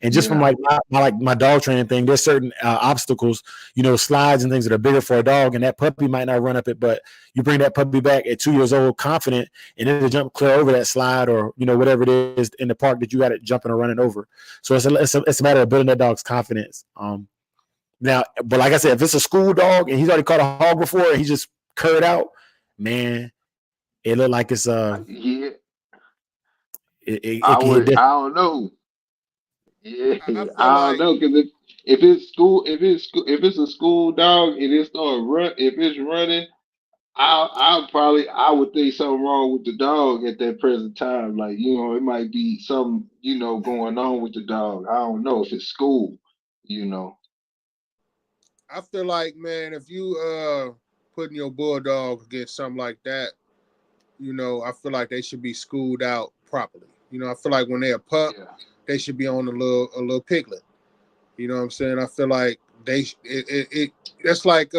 And just from like my dog training thing, there's certain obstacles, slides and things that are bigger for a dog, and that puppy might not run up it, but you bring that puppy back at 2 years old, confident, and it'll jump clear over that slide or whatever it is in the park that you got it jumping or running over. So it's a matter of building that dog's confidence. Now, but like I said, if it's a school dog and he's already caught a hog before and he just curd out, man, it look like it's yeah. it I can hit would. I different. don't know. Yeah, I feel I don't like know because if it's a school dog and it start run if it's running, I would think something wrong with the dog at that present time. Like it might be something going on with the dog. I don't know if it's school. You know. I feel like, man, if you putting your bulldog against something like that, I feel like they should be schooled out properly. I feel like when they're a pup, Yeah. they should be on a little piglet. You know what I'm saying? I feel like that's like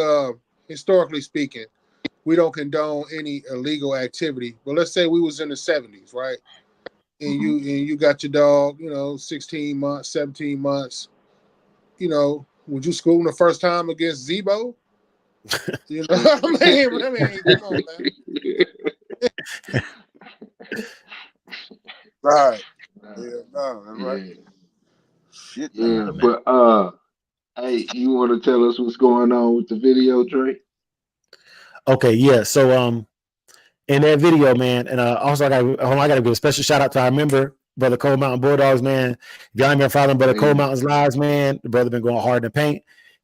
historically speaking, we don't condone any illegal activity. But let's say we was in the 70s, right? And you got your dog, 16 months, 17 months. Would you school him the first time against Zebo? I mean, come on, man. Right. Uh, Yeah, no, that's right. yeah. Shit, Yeah. man. But hey, you want to tell us what's going on with the video, Dre? Okay, yeah. So in that video, man, and also I gotta give a special shout out to our member, Brother Cold Mountain Bulldogs, man. If y'all ain't been following Brother Cold Hey. Mountain's lives, man, the brother been going hard in the paint.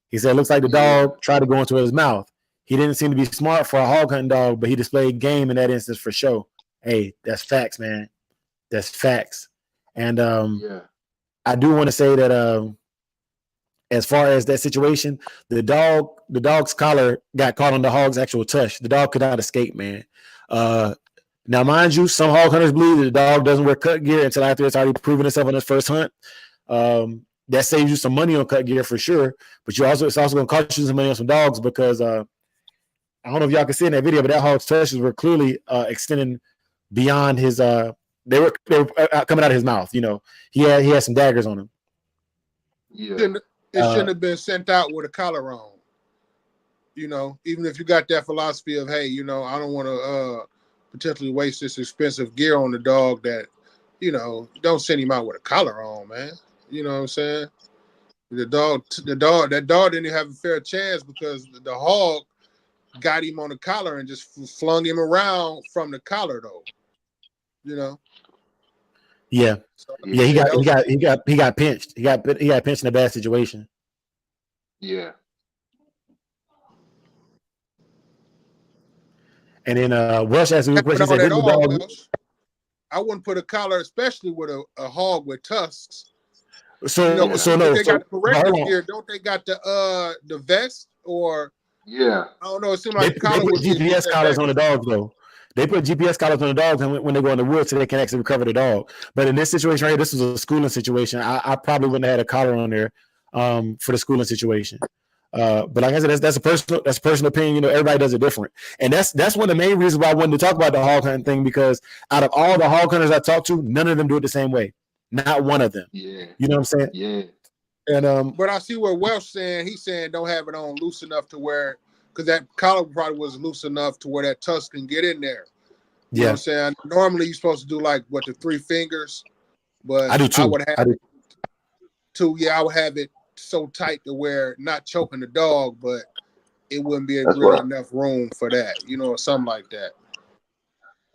He said it looks like the Yeah. dog tried to go into his mouth. He didn't seem to be smart for a hog hunting dog, but he displayed game in that instance for show. Hey, that's facts, man. That's facts. And Yeah. I do want to say that as far as that situation, the dog's collar got caught on the hog's actual tush. The dog could not escape, man. Now, mind you, some hog hunters believe that the dog doesn't wear cut gear until after it's already proven itself on its first hunt. That saves you some money on cut gear for sure, but it's also going to cost you some money on some dogs because I don't know if y'all can see in that video, but that hog's tushes were clearly extending beyond his. They were coming out of his mouth. He had some daggers on him. Yeah. It shouldn't have been sent out with a collar on. Even if you got that philosophy of, hey, I don't want to potentially waste this expensive gear on the dog that, don't send him out with a collar on, man. You know what I'm saying? That dog didn't have a fair chance because the hog got him on the collar and just flung him around from the collar, though. Yeah. So, Yeah, he got pinched. He got pinched in a bad situation. Yeah. And then Welsh asked me a question. He said, at all, dog? Welsh. I wouldn't put a collar, especially with a hog with tusks. So no. They got the corrective gear. Don't they got the vest or? Yeah. I don't know. It seemed like they put GPS collars on the dogs, though. They put GPS collars on the dogs when they go in the woods so they can actually recover the dog. But in this situation right here, this was a schooling situation. I probably wouldn't have had a collar on there for the schooling situation. But like I said, that's a personal opinion. Everybody does it different, and that's one of the main reasons why I wanted to talk about the hog hunting thing, because out of all the hog hunters I talked to, none of them do it the same way. Not one of them. Yeah. You know what I'm saying? Yeah. And but I see what Welsh saying. He's saying don't have it on loose enough to where, because that collar probably was loose enough to where that tusk can get in there. You know what I'm saying? Normally you're supposed to do like the 3 fingers, but I do too. I would have two. Yeah, I would have it so tight to where not choking the dog, but it wouldn't be enough room for that, something like that.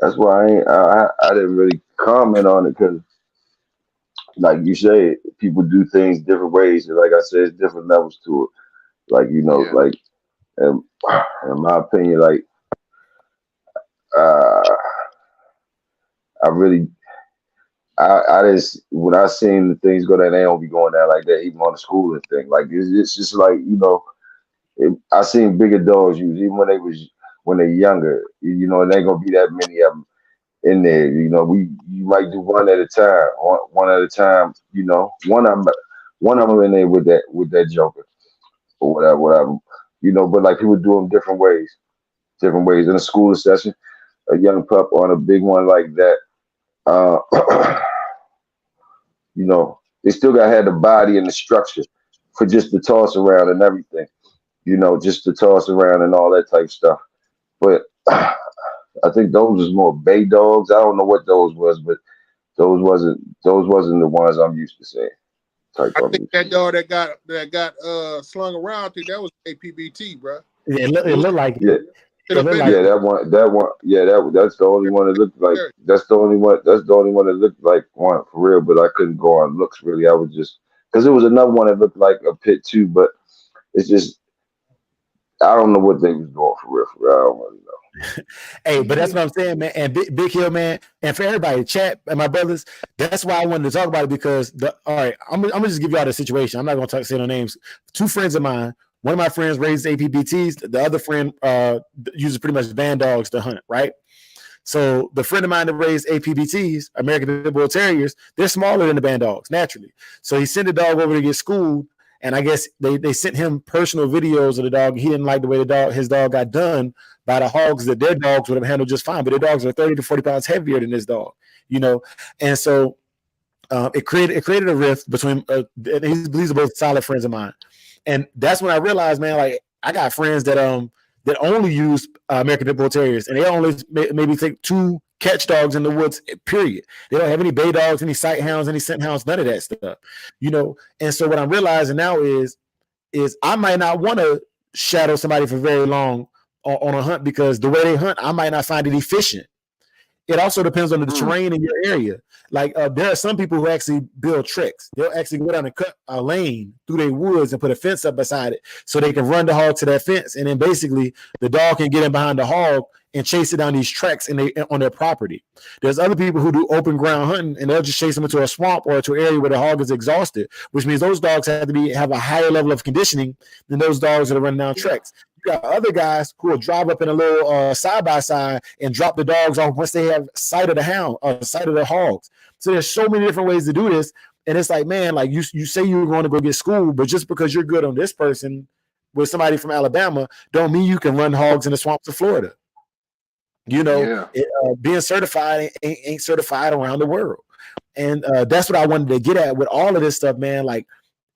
That's why I didn't really comment on it, because, like you said, people do things different ways, and like I said, it's different levels to it. Like like in my opinion, like I really. I just, when I seen the things go down, they don't be going down like that, even on the schooling thing. Like it's just like I seen bigger dogs use even when they're younger. And there ain't gonna be that many of them in there. You might do one at a time, one at a time. One of them in there with that joker. or whatever. But like people do them different ways. In a school session, a young pup on a big one like that, uh, they still gotta have the body and the structure for just to toss around and everything. Just to toss around and all that type stuff. But I think those was more bay dogs. I don't know what those was, but those wasn't the ones I'm used to seeing. Type I of think used to that seeing. dog that got slung around, I think that was APBT, bro. Yeah, It it was looked like it. Yeah, could It have looked been like yeah, that one, yeah, that's the only one that looked like. there. That's the only one. That's the only one that looked like one for real. But I couldn't go on looks really. I was just because there was another one that looked like a pit too, but it's just I don't know what they was doing for real. For real, I don't really know. Hey, but that's Yeah. what I'm saying, man. And Big Hill, man, and for everybody, chat and my brothers, that's why I wanted to talk about it because all right, I'm gonna just give you all the situation. I'm not gonna say no names. Two friends of mine. One of my friends raised APBTs. The other friend uses pretty much band dogs to hunt, right? So the friend of mine that raised APBTs, American Pit Bull Terriers, they're smaller than the band dogs naturally. So he sent the dog over to get schooled, and I guess they sent him personal videos of the dog. He didn't like the way his dog got done by the hogs that their dogs would have handled just fine, but their dogs are 30 to 40 pounds heavier than this dog, and so it created a rift between. These are both solid friends of mine, and that's when I realized, man, like I got friends that only use American Pit Bull Terriers, and they only maybe take 2 catch dogs in the woods. Period. They don't have any bay dogs, any sight hounds, any scent hounds, none of that stuff. And so what I'm realizing now is I might not want to shadow somebody for very long on a hunt because the way they hunt, I might not find it efficient. It also depends on the terrain in your area. Like there are some people who actually build tricks. They'll actually go down and cut a lane through their woods and put a fence up beside it so they can run the hog to that fence. And then basically the dog can get in behind the hog and chase it down these tracks on their property. There's other people who do open ground hunting and they'll just chase them into a swamp or to an area where the hog is exhausted, which means those dogs have a higher level of conditioning than those dogs that are running down tracks. You got other guys who will drive up in a little side by side and drop the dogs off once they have sight of the hound or sight of the hogs. So there's so many different ways to do this, and it's like, man, like you say you were going to go get school, but just because you're good on this person with somebody from Alabama, don't mean you can run hogs in the swamps of Florida. Yeah. Being certified ain't certified around the world, and that's what I wanted to get at with all of this stuff, man. Like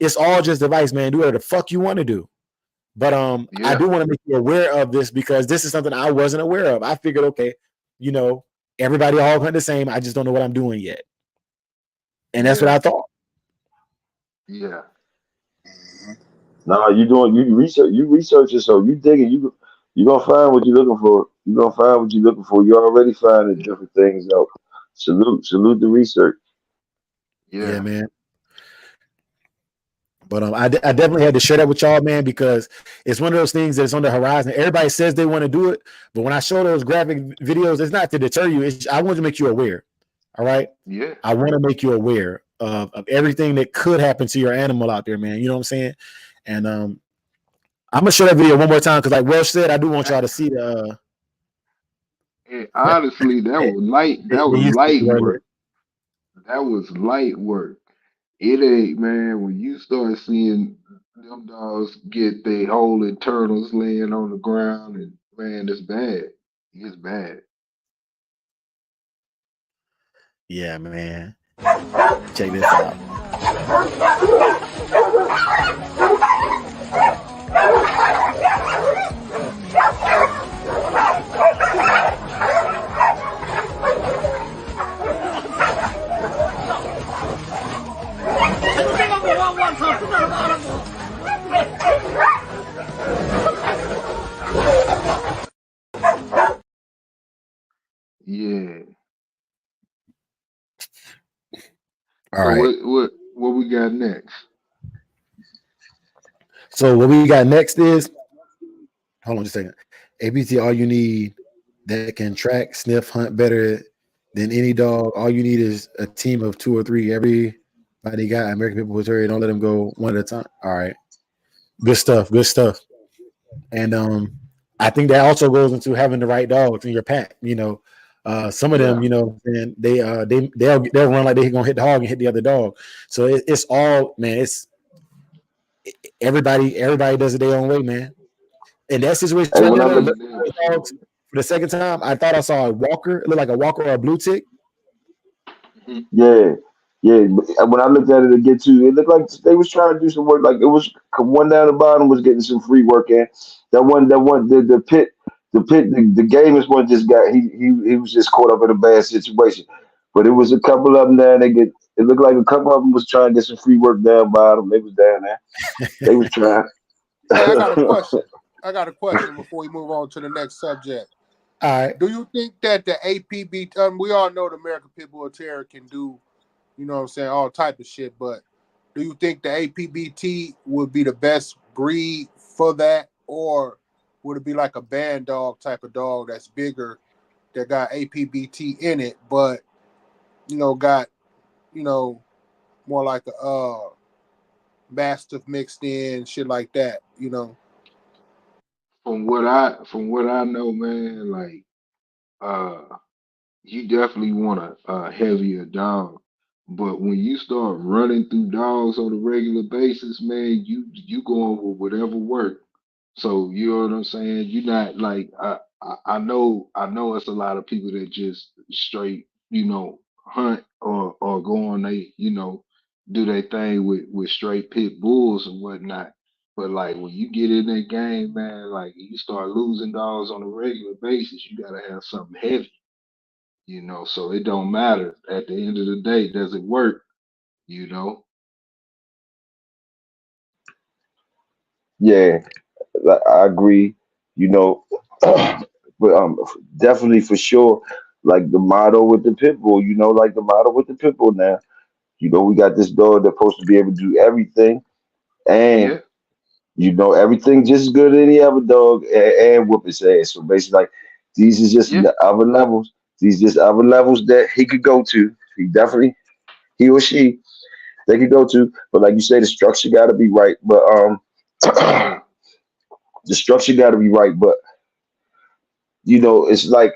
it's all just advice, man. Do whatever the fuck you want to do. But I do want to make you aware of this because this is something I wasn't aware of. I figured, okay, everybody all hunt the same. I just don't know what I'm doing yet. And that's what I thought. Yeah. Nah, you researching, so you digging, you gonna find what you're looking for. You gonna find what you're looking for. You already finding different things out. Salute the research. Yeah, man. But I definitely had to share that with y'all, man, because it's one of those things that's on the horizon. Everybody says they want to do it, but when I show those graphic videos, it's not to deter you. I want to make you aware. All right. Yeah. I want to make you aware of everything that could happen to your animal out there, man. You know what I'm saying? And I'm gonna show that video one more time because, like Welsh said, I do want y'all to see the. Honestly, that was light. That was light work. That was light work. It ain't, man. When you start seeing them dogs get their whole internals laying on the ground, and man, it's bad. It's bad. Yeah, man. Check this out. Yeah. All So right. what we got next? So what we got next is, hold on just a second. ABT, all you need that can track, sniff, hunt better than any dog. All you need is a team of 2 or 3. Everybody got American Pit Bull Terrier. Don't let them go one at a time. All right. Good stuff. Good stuff. And I think that also goes into having the right dogs in your pack. Some of them, and they'll run like they're gonna hit the hog and hit the other dog. So it's all, man. everybody does it their own way, man. In that situation Hey, right when there, I though, look, looking at those dogs for the second time, I thought I saw a walker. It looked like a walker or a blue tick. yeah, yeah. When I looked at it again too, it looked like they was trying to do some work. Like it was one down the bottom was getting some free work in. The pit, the gamers one just got he was just caught up in a bad situation. But it was a couple of them down. They get it looked like a couple of them was trying to get some free work down bottom. They was down there. They was trying. Hey, I got a question. I got a question before we move on to the next subject. All right. Do you think that the APB, we all know the American Pit Bull Terrier can do, you know what I'm saying, all type of shit, but do you think the APBT would be the best breed for that, or would it be like a band dog type of dog that's bigger, that got APBT in it, but, got, more like a Mastiff mixed in, shit like that, From what I know, man, like uh you definitely want a heavier dog. But when you start running through dogs on a regular basis, man, you going with whatever work. So you know what I'm saying? You're not like I know it's a lot of people that just straight, hunt or go on they, do their thing with straight pit bulls and whatnot. But like when you get in that game, man, like you start losing dogs on a regular basis, you gotta have something heavy, so it don't matter at the end of the day, does it work, you know Yeah, I agree. You know, but definitely for sure, like the motto with the pit bull. Like the motto with the pit bull now. We got this dog that's supposed to be able to do everything, and yeah, everything just as good as any other dog, and whoop his ass. So basically, like these is just yeah, the other levels. These just other levels that he could go to. He or she, they could go to. But like you say, the structure got to be right. But yeah, the structure got to be right. But it's like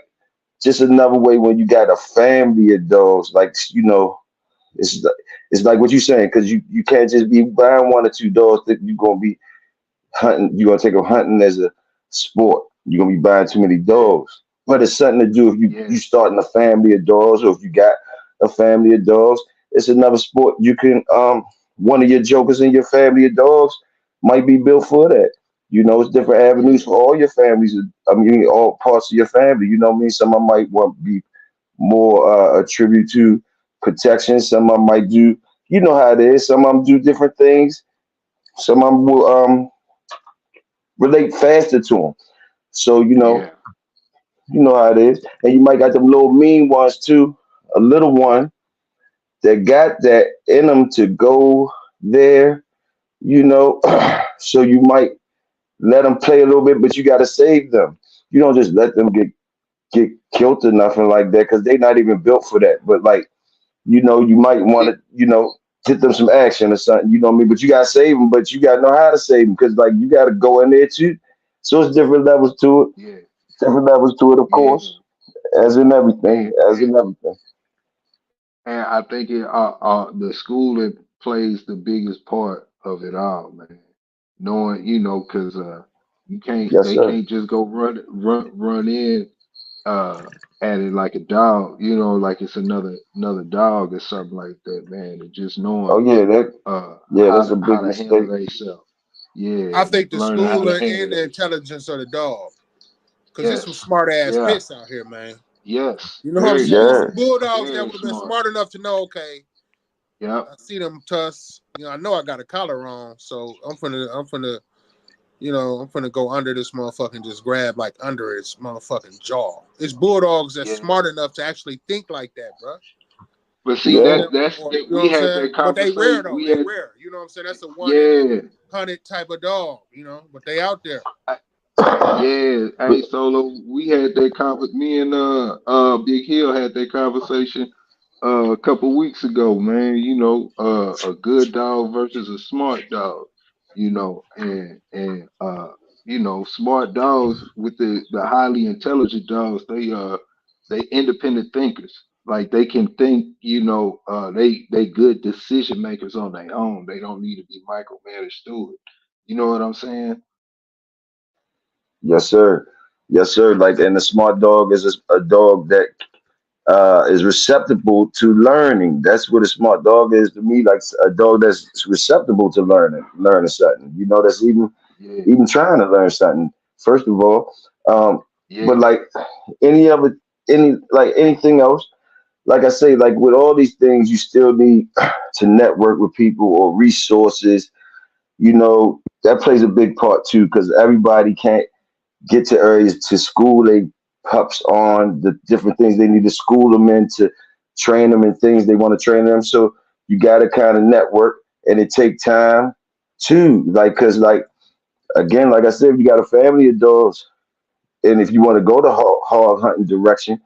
just another way when you got a family of dogs. Like it's like, it's like what you're saying because you can't just be buying one or two dogs that you're gonna be hunting. You're gonna take them hunting as a sport. You're gonna be buying too many yeah, dogs. But it's something to do if you yeah, starting a family of dogs or if you got a family of dogs. It's another sport. You can one of your jokers in your family of dogs might be built for that. It's different avenues yeah, for all your families. I mean, all parts of your family. You know what I mean? Some of them might want to be more a tribute to protection. Some of them might do. You know how it is. Some of them do different things. Some of them will relate faster to them. So yeah, you know how it is, and you might got them little mean ones too. A little one that got that in them to go there. You know, so you might let them play a little bit, but you got to save them. You don't just let them get killed or nothing like that because they're not even built for that. But like you might want yeah, to get them some action or something. You know what I mean? But you got to save them, but you got to know how to save them because like you got to go in there too. So it's different levels to it. yeah, Different levels to it, of yeah, course, as in everything, and as in everything. and I think the schooling plays the biggest part of it all, man. Knowing, because you can't, Yes, they sir. can't just go run in uh at it like a dog, like it's another dog or something like that, man. And just Oh knowing yeah, how that's a to how big to handle mistake. themselves. Yeah, I think the learning how to schooling handle and the themselves. intelligence of the dog, because there's some Yes. smart ass Yeah. pits out here, man. Yes. You know what I'm Very saying? smart. Some Yeah, bulldogs that Very would have been smart. smart enough to know, okay, Yep. I see them tusks. I know I got a collar on, so I'm finna go under this motherfucker and just grab like under its motherfucking jaw. It's bulldogs that's Yeah. smart enough to actually think like that, bro. But You see, know what I'm yeah, saying? that's Or that you know we what I'm had saying? that But they rare conversation. though. We They had rare. You know what I'm saying? That's a one in yeah. 100 type of dog. But they out there. Yeah, but hey Solo, we had that me and Big Hill had that conversation a couple weeks ago, man. A good dog versus a smart dog. And smart dogs with the highly intelligent dogs, they independent thinkers. like they can think, they good decision makers on their own. They don't need to be micromanaged through it. You know what I'm saying? Yes, sir. Yes, sir. Like, and a smart dog is a dog that is receptible to learning. That's what a smart dog is to me. Like a dog that's receptible to learning something. That's Yeah, even trying to learn something. First of all, but yeah, like any other, anything else, like I say, like with all these things, you still need to network with people or resources. That plays a big part too, because everybody can't get to areas to school they pups on the different things they need to school them in to train them in things they want to train them. So you got to kind of network, and it take time too. Like, cause like again, like I said, if you got a family of dogs, and if you want to go the hog hunting direction,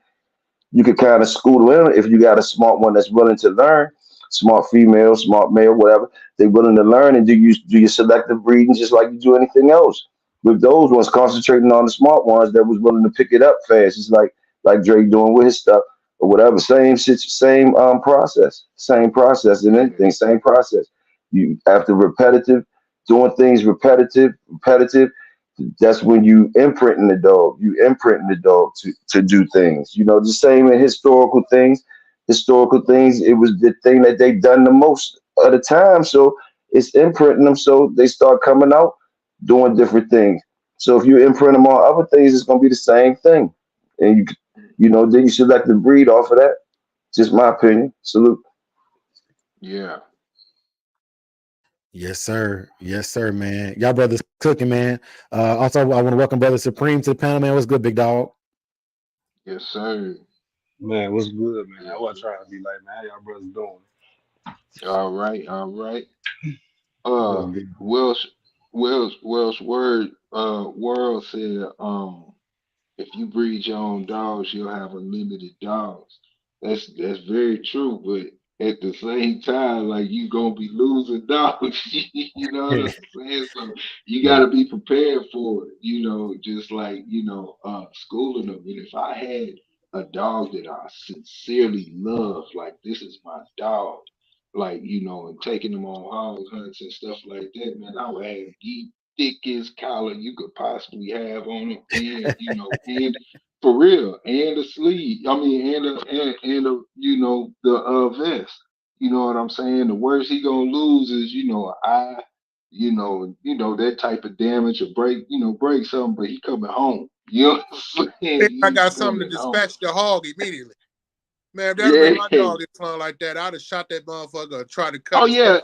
you could kind of school them if you got a smart one that's willing to learn, smart female, smart male, whatever. They're willing to learn and do your selective breeding just like you do anything else. With those ones, concentrating on the smart ones that was willing to pick it up fast. It's like Dre doing with his stuff or whatever. Same process and yeah, anything, same process. You after doing things repetitive, that's when you imprinting the dog. You imprinting the dog to do things. The same in historical things. Historical things, it was the thing that they done the most of the time. So it's imprinting them so they start coming out doing different things. So if you imprint them on other things, it's gonna be the same thing. And then you select the breed off of that. Just my opinion. Salute. yeah. Yes, sir. Yes, sir, man. Y'all brothers cooking, man. Also, I want to welcome Brother Supreme to the panel, man. What's good, big dog? Yes, sir. Man, what's good, man? I Yes, wasn't sir. trying to be like, man, how y'all brothers doing? All right, all right. Doing Uh, good. Welsh, Welsh world said, if you breed your own dogs, you'll have unlimited dogs. That's very true, but at the same time, like you gonna be losing dogs. You know what I'm saying? So you Yeah. gotta be prepared for it. Just like schooling them. And if I had a dog that I sincerely love, like this is my dog, like and taking them on hog hunts and stuff like that, man, I would have the thickest collar you could possibly have on them, and and for real, and the sleeve. I mean, and the the vest. You know what I'm saying? The worst he gonna lose is an eye. That type of damage or break something, but he coming home. You know what I'm saying? If I He's got something to coming home. dispatch the hog immediately. Man, if that'd have been Yeah. my dog that flung like that, I'd have shot that motherfucker or tried to cut Oh his stuff.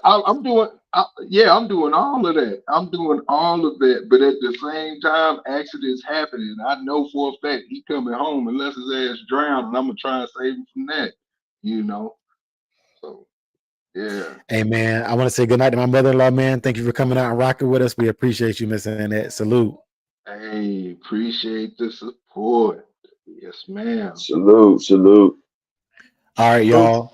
yeah, I'm doing all of that. I'm doing all of that, but at the same time, accidents happening. I know for a fact he coming home unless his ass drowned, and I'm gonna try and save him from that. You know, so yeah. Hey, man, I want to say good night to my mother-in-law, man. Thank you for coming out and rocking with us. We appreciate you, Miss Annette. Salute. Hey, appreciate the support. Yes, ma'am. Salute. All right, So, y'all.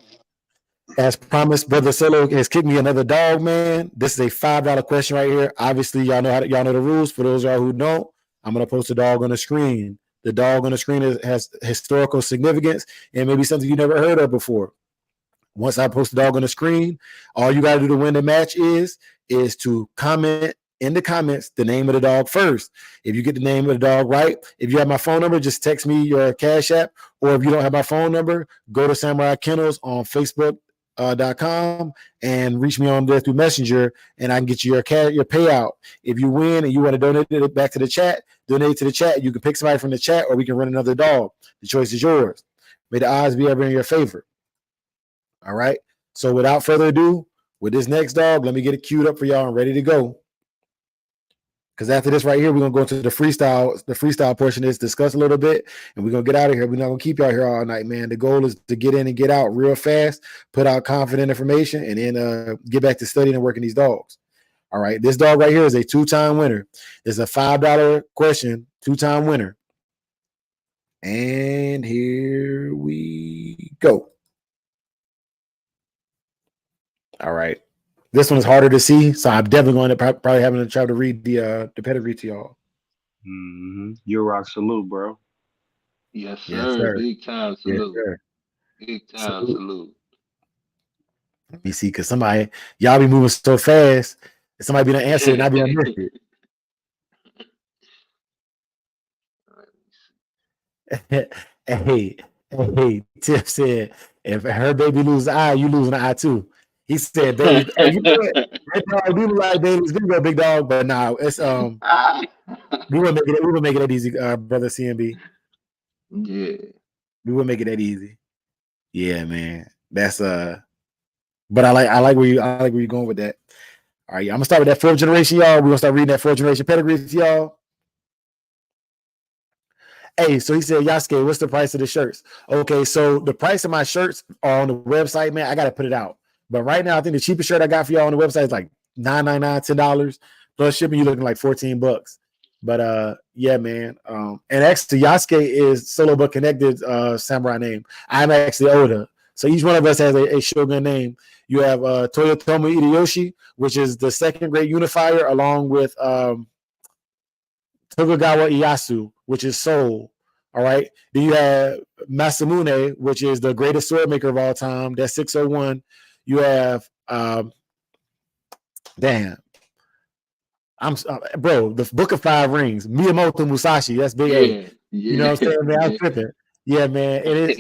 As promised, Brother Solo has kicked me another dog, man. This is a $5 question right here. Obviously, y'all know the rules. For those of y'all who don't, I'm gonna post a dog on the screen. The dog on the screen has historical significance and maybe something you never heard of before. Once I post the dog on the screen, all you got to do to win the match is to comment in the comments the name of the dog first. If you get the name of the dog right, if you have my phone number, just text me your Cash App. Or if you don't have my phone number, go to Samurai Kennels on Facebook.com and reach me on there through Messenger, and I can get you your payout. If you win and you want to donate it back to the chat, donate to the chat. You can pick somebody from the chat, or we can run another dog. The choice is yours. May the odds be ever in your favor. All right. So without further ado, with this next dog, let me get it queued up for y'all and ready to go. Because after this right here, we're gonna go into the freestyle. The freestyle portion is discuss a little bit, and we're gonna get out of here. We're not gonna keep y'all here all night, man. The goal is to get in and get out real fast, put out confident information, and then get back to studying and working these dogs. All right. This dog right here is a two-time winner. It's a $5 question, two-time winner. And here we go. All right. This one is harder to see, so I'm definitely going to probably having to try to read the pedigree to y'all. Mm-hmm. You rock, salute, bro. Yes, Yes, sir. sir. Big time Yes, salute. sir. Big time Salute. salute. Let me see, because y'all be moving so fast, and somebody be done answer it, and I be done missed it. hey, Tiff said, if her baby lose an eye, you lose an eye too. He said, Bailey, hey, you know what? That dog do look like Bailey's gonna go big dog, but nah, it's we will make it that easy, brother CMB. Yeah. We will make it that easy. Yeah, man. That's but I like where you're going with that. All right, I'm gonna start with that fourth generation, y'all. We're gonna start reading that fourth generation pedigree with y'all. Hey, so he said, Yasuke, what's the price of the shirts? Okay, so the price of my shirts are on the website, man. I gotta put it out. But right now, I think the cheapest shirt I got for y'all on the website is like $9.99, $10 plus shipping. You looking like $14. But yeah, man. And actually, Yasuke is solo but connected samurai name. I'm actually Oda. So each one of us has a shogun name. You have Toyotomi Hideyoshi, which is the second great unifier, along with Tokugawa Ieyasu, which is Seoul. All right. Then you have Masamune, which is the greatest sword maker of all time. That's 601. You have damn. Bro, the Book of Five Rings, Miyamoto Musashi. That's big A. Yeah. You know what I'm saying, man? I'm tripping. Yeah, man. And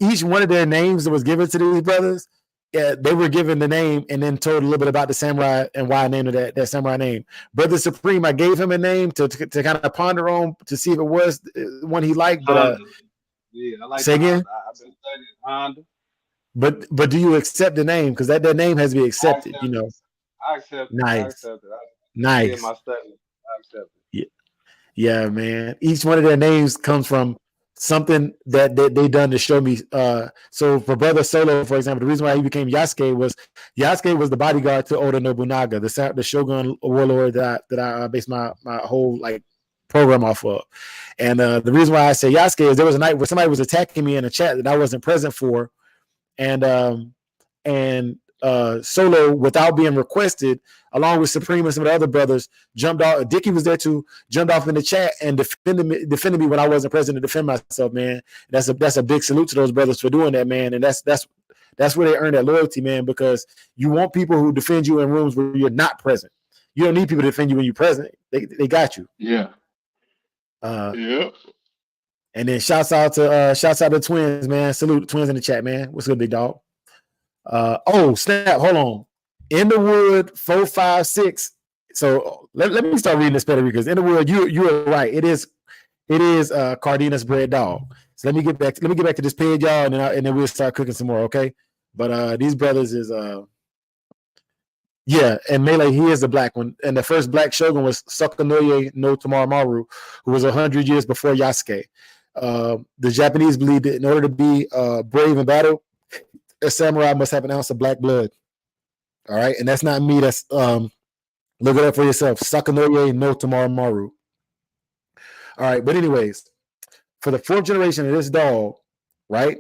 each one of their names that was given to these brothers. Yeah, they were given the name and then told a little bit about the samurai and why I named it that samurai name. Brother Supreme, I gave him a name to kind of ponder on to see if it was one he liked. But yeah, I like say again. I've been studying Honda. But do you accept the name? Because that name has to be accepted. You know. I accept it. Nice. I accept it. Nice. Did my study. I accept it. Yeah, man. Each one of their names comes from something that they done to show me. So for Brother Solo, for example, the reason why he became Yasuke was the bodyguard to Oda Nobunaga, the Shogun warlord that I based my whole like program off of. And the reason why I say Yasuke is there was a night where somebody was attacking me in a chat that I wasn't present for, and Solo, without being requested, along with Supreme and some of the other brothers, jumped off. Dickie was there too, jumped off in the chat and defended me when I wasn't present to defend myself, man. That's a big salute to those brothers for doing that, man. And that's where they earn that loyalty, man, because you want people who defend you in rooms where you're not present. You don't need people to defend you when you're present. They got you. Yeah. Yeah. And then shouts out to the twins, man. Salute the twins in the chat, man. What's good, big dog? Oh snap! Hold on. In the Wood 456. So let me start reading this better because in the Wood, you are right. It is Cardenas bred dog. So let me get back to this page, y'all, and then we'll start cooking some more, okay? But these brothers is yeah, and Melee, he is the black one. And the first black shogun was Sakanoye no Tamamaru, who was 100 years before Yasuke. The Japanese believed that in order to be brave in battle, a samurai must have an ounce of black blood. All right, and that's not me. That's look it up for yourself. Sakanoye no Tamamaru. All right, but anyways, for the fourth generation of this dog, right?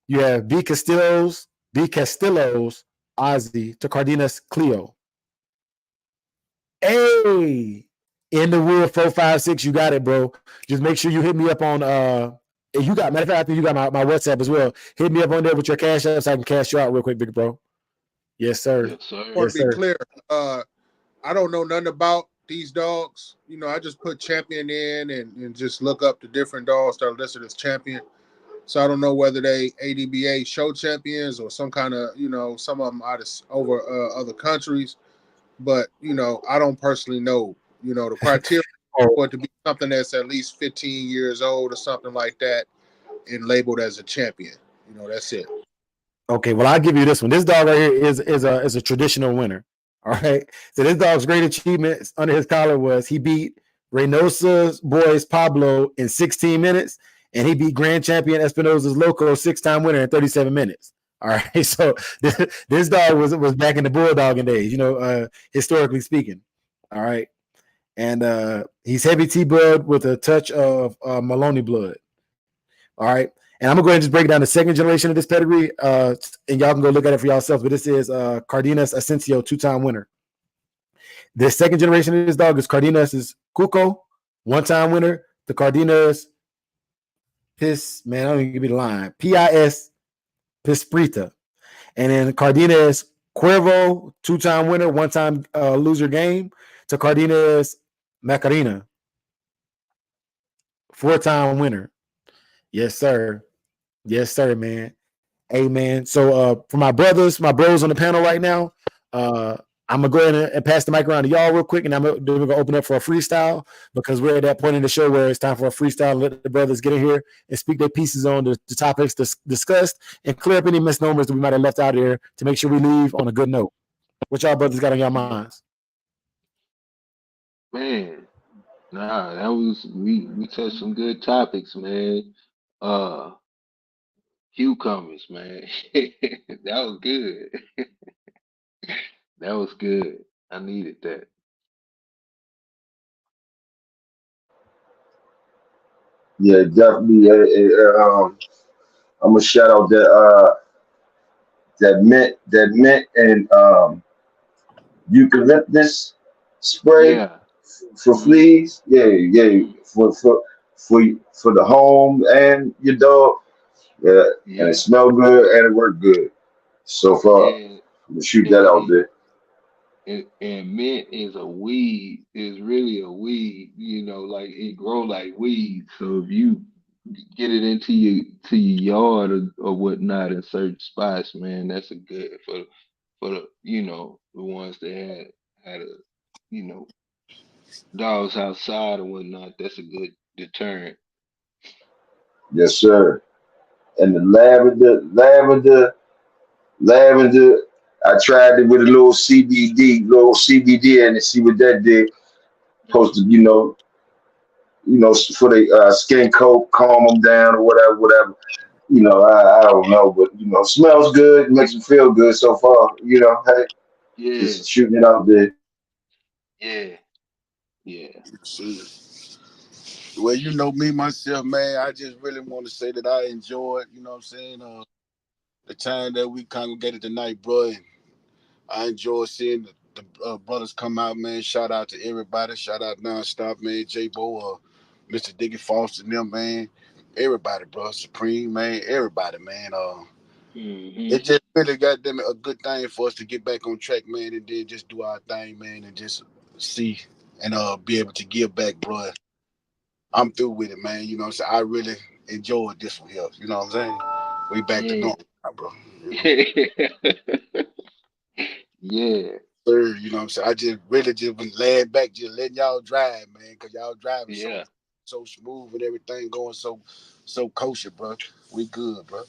You have B Castillo's, Ozzy to Cardenas Cleo. Hey, in the Wood 456, you got it, bro. Just make sure you hit me up on you got, matter of fact, I think you got my WhatsApp as well. Hit me up on there with your cash app so I can cash you out real quick, big bro. Yes, sir. Yes, sir. I want to be clear. I don't know nothing about these dogs. You know, I just put champion in and just look up the different dogs that are listed as champion. So I don't know whether they ADBA show champions or some kind of, you know, some of them out of over other countries. But, you know, I don't personally know, you know, the criteria for it to be something that's at least 15 years old or something like that and labeled as a champion. You know, that's it. Okay, well, I'll give you this one. This dog right here is a traditional winner. All right. So this dog's great achievement under his collar was he beat Reynosa's boys Pablo in 16 minutes, and he beat grand champion Espinosa's Loco 6-time winner in 37 minutes. All right. So this dog was back in the bulldogging days, you know, historically speaking. All right. And he's heavy T blood with a touch of Maloney blood. All right. And I'm gonna go ahead and just break down the second generation of this pedigree, and y'all can go look at it for yourself. But this is Cardenas Asensio, 2-time winner. The second generation of this dog is Cardenas' Cuco, 1-time winner. The Cardenas Man, I don't even give me the line. Pis Pisprita. And then Cardenas Cuervo, 2-time winner, 1-time loser game, to Cardenas Macarena, 4-time winner. Yes, sir. Yes, sir, man. Hey, man. So for my bros on the panel right now, I'm gonna go ahead and pass the mic around to y'all real quick, and we're gonna open up for a freestyle because we're at that point in the show where it's time for a freestyle. Let the brothers get in here and speak their pieces on the topics discussed and clear up any misnomers that we might have left out here to make sure we leave on a good note. What y'all brothers got on your minds? Man, nah, that was we touched some good topics, man. Uh, cucumbers, man. That was good. That was good. I needed that. Yeah, definitely. I'm gonna shout out that mint and eucalyptus spray Yeah. for Mm, fleas. Yeah, yeah, mm, for the home and your dog. Yeah, and it yeah. smelled good and it worked good. So far, And I'm gonna shoot that out and there. and mint is a weed. Is really a weed. You know, like it grow like weed. So if you get it into your yard or whatnot in certain spots, man, that's a good for the the ones that had a you know dogs outside or whatnot. That's a good deterrent. Yes, sir. And the lavender. I tried it with a little CBD, and see what that did. Supposed to, for the skin coat, calm them down or whatever. I don't know, but smells good, makes me feel good so far. Hey, Yeah, just shooting it out there. yeah, yeah. See, well, you know me myself, man. I just really want to say that I enjoyed, you know what I'm saying, the time that we congregated tonight, bro. And I enjoy seeing the brothers come out, man. Shout out to everybody. Shout out Nonstop, man. J Bo, Mr. Diggy Foster, and them, man. Everybody, bro. Supreme, man. Everybody, man. Hmm. It just really got them a good thing for us to get back on track, man, and then just do our thing, man, and just see and be able to give back, bro. I'm through with it, man. You know what I'm saying? I really enjoyed this one here. You know what I'm saying? We back to Yeah. normal, now, bro. You know? Yeah. Sir, you know what I'm saying? I just really just been laying back, just letting y'all drive, man, because y'all driving Yeah. so smooth and everything going so kosher, bro. We good, bro.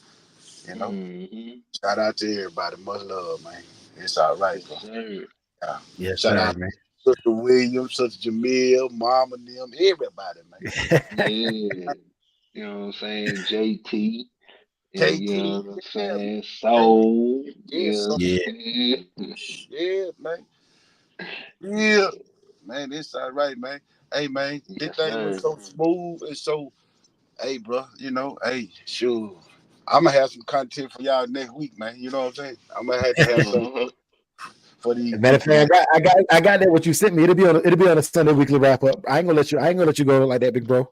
You know? Hmm. Shout out to everybody. Much love, man. It's all right, Yes, bro. sir. Yeah. Yes, Shout sir, out man. to Sister Williams, Sister Jamil, Mama, them, everybody, man. Yeah. You know what I'm saying? JT. And you KT, know what I'm yeah, saying? man. Soul. Yeah, You know so what Yeah, I'm saying? yeah, man. Yeah, Yeah. man, it's all right, man. Hey, man, this Yes, thing was sir. so smooth and so, hey, bro, hey, sure. I'm gonna have some content for y'all next week, man. You know what I'm saying? I'm gonna have to have something Uh-huh. for these matter of people, fact, man. I got that what you sent me. It'll be on a Sunday weekly wrap up. I ain't gonna let you go like that, big bro.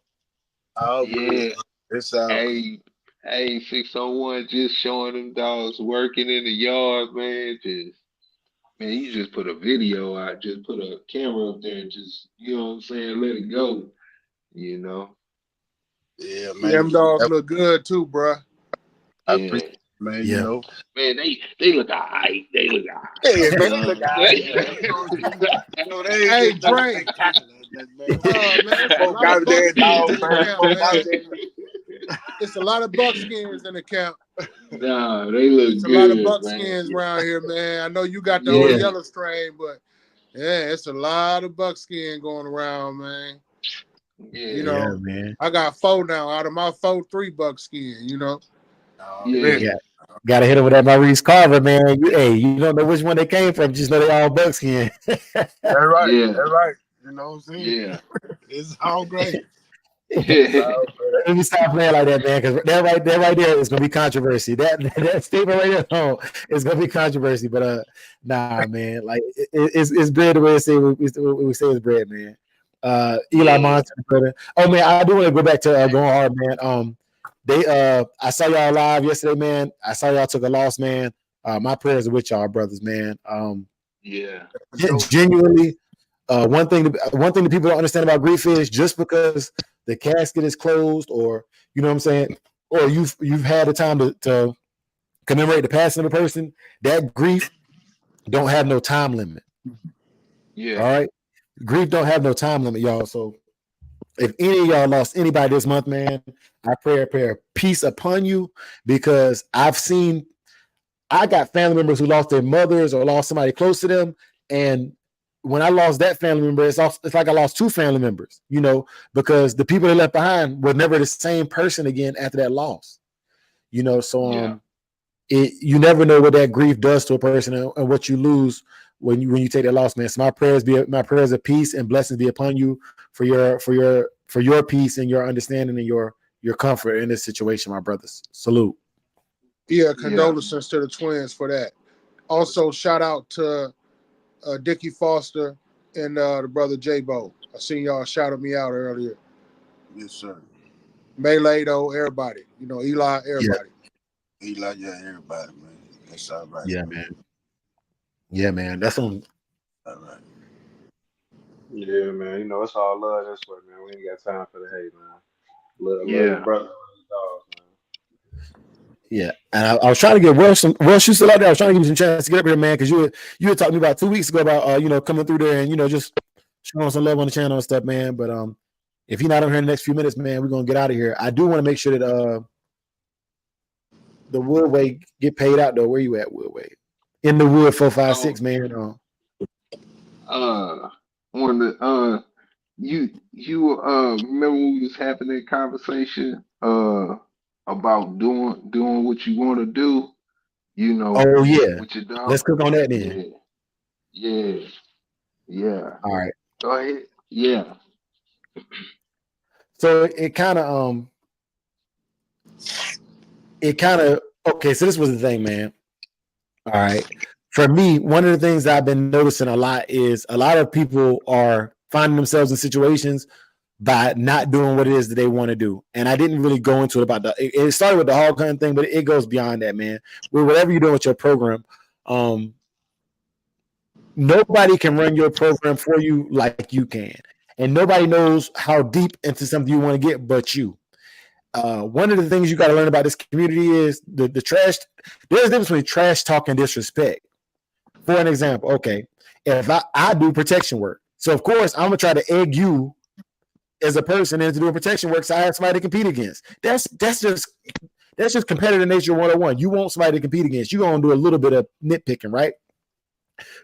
All good. Yeah. It's all good. Hey, 601 just showing them dogs working in the yard, man. Man, you just put a video out, just put a camera up there and just, you know what I'm saying, let it go, you know? Yeah, Yeah, man. them dogs look good too, bruh. I appreciate Yeah. it, man. You Yeah, know. Man, they look all right. They look all Yeah, right. You man, they know look what I'm all right, man. You know, they ain't Hey, just nothing Dre. spectacular, man. Man, it's a Folk lot of out there, buckskins dog, in the man. camp, Folk out man. there. saying? It's a lot of buckskins in the camp. Nah, they look It's a lot of good, man. buckskins around here, man. I know you got the old yeah, Yeah, yellow strain, but yeah, it's a lot of buckskin going around, man. You yeah, yeah, know, man. I got 4 now. Out of my 4, 3 buckskin. Really? yeah, Got to hit him with that Maurice Carver, man. You don't know which one they came from. Just know they all buckskin. That's right. yeah, That's right. You know what I'm saying? yeah. It's all great. It's Yeah. all great. Let me stop playing like that, man, because that right there is gonna be controversy. That statement right there alone is gonna be controversy. But nah, man, like it's bread the way we say it's bread, man. Eli Yeah. Monster, brother. Oh man, I do want to go back to going hard, man. I saw y'all live yesterday, man. I saw y'all took a loss, man. My prayers are with y'all, brothers, man. Yeah. Genuinely, one thing that people don't understand about grief is just because the casket is closed, or you know what I'm saying, or you've had the time to commemorate the passing of a person, that grief don't have no time limit. Yeah. All right, grief don't have no time limit, y'all. So if any of y'all lost anybody this month, man, I pray a prayer of peace upon you, because I got family members who lost their mothers or lost somebody close to them, and when I lost that family member, it's like I lost two family members, you know, because the people they left behind were never the same person again after that loss, you know. So you never know what that grief does to a person, and what you lose when you take that loss, man. So my prayers of peace and blessings be upon you for your peace and your understanding and your comfort in this situation, my brothers. Salute. Yeah, condolences to the twins for that. Also, shout out to Dickie Foster and the brother J-Bo. I seen y'all shouted me out earlier. Yes, sir. Melee, though, everybody. You know, Eli, everybody. Eli, yeah, everybody, man. That's all right. Yeah, man. Yeah, man. That's on. All right. Yeah, man. You know, it's all love this way, man. We ain't got time for the hate, man. Love your brother, love your dogs, man. Yeah, and I was trying to get Welsh you still out there. I was trying to give you some chance to get up here, man, because you had talked to me about 2 weeks ago about coming through there and just showing some love on the channel and stuff, man. But if you're not on here in the next few minutes, man, we're gonna get out of here. I do want to make sure that the Woodway get paid out though. Where you at, Woodway? In the Wood 456, man. When the you remember when we was having that conversation about doing what you want to do, Oh yeah, with your dog? let's cook on that then. Yeah. All right. Go ahead. Yeah. So it kind of okay. So this was the thing, man. All right. For me, one of the things that I've been noticing a lot is a lot of people are finding themselves in situations by not doing what it is that they want to do. And I didn't really go into it about it started with the hog hunting thing, but it goes beyond that, man. With whatever you're doing with your program, nobody can run your program for you like you can. And nobody knows how deep into something you want to get but you. One of the things you got to learn about this community is the trash. There's a difference between trash talk and disrespect. For an example, okay, if I do protection work, so of course I'm gonna try to egg you as a person into doing protection work, so I have somebody to compete against. That's just competitive nature 101. You want somebody to compete against. You're gonna do a little bit of nitpicking, right?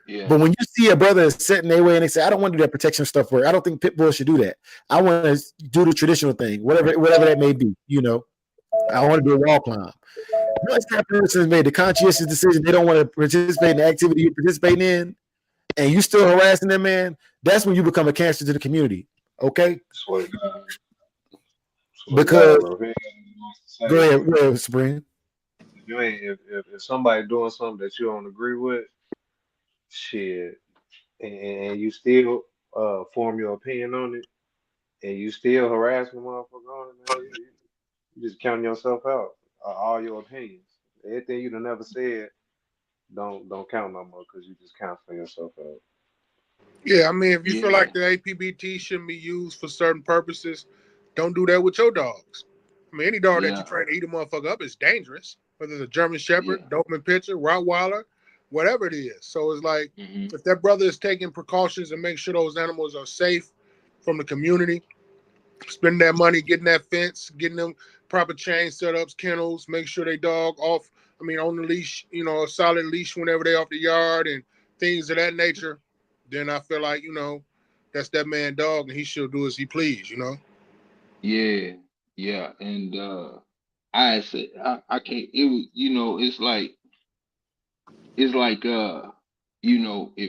Yeah. But when you see a brother setting their way and they say, I don't want to do that protection stuff work. I don't think pit bulls should do that. I want to do the traditional thing, whatever that may be. I want to do a wall climb. Once that person has made the conscientious decision, they don't want to participate in the activity you're participating in, and you still harassing them, man, that's when you become a cancer to the community. Okay? Because go ahead, Spring. If somebody doing something that you don't agree with, shit, and you still form your opinion on it, and you still harass the motherfucker on it, man, you just counting yourself out. All your opinions, everything you done never said, don't count no more because you just counting yourself out. Yeah, I mean, if you feel like the APBT shouldn't be used for certain purposes, don't do that with your dogs. I mean, any dog that you try to eat a motherfucker up is dangerous, whether it's a German Shepherd, Doberman Pinscher, Rottweiler, whatever it is. So it's like, if that brother is taking precautions and make sure those animals are safe from the community, spending that money, getting that fence, getting them proper chain setups, kennels, make sure they dog off, on the leash, a solid leash whenever they off the yard and things of that nature, then I feel like, that's that man dog and he should do as he please, Yeah. And I said I can't it was it's like if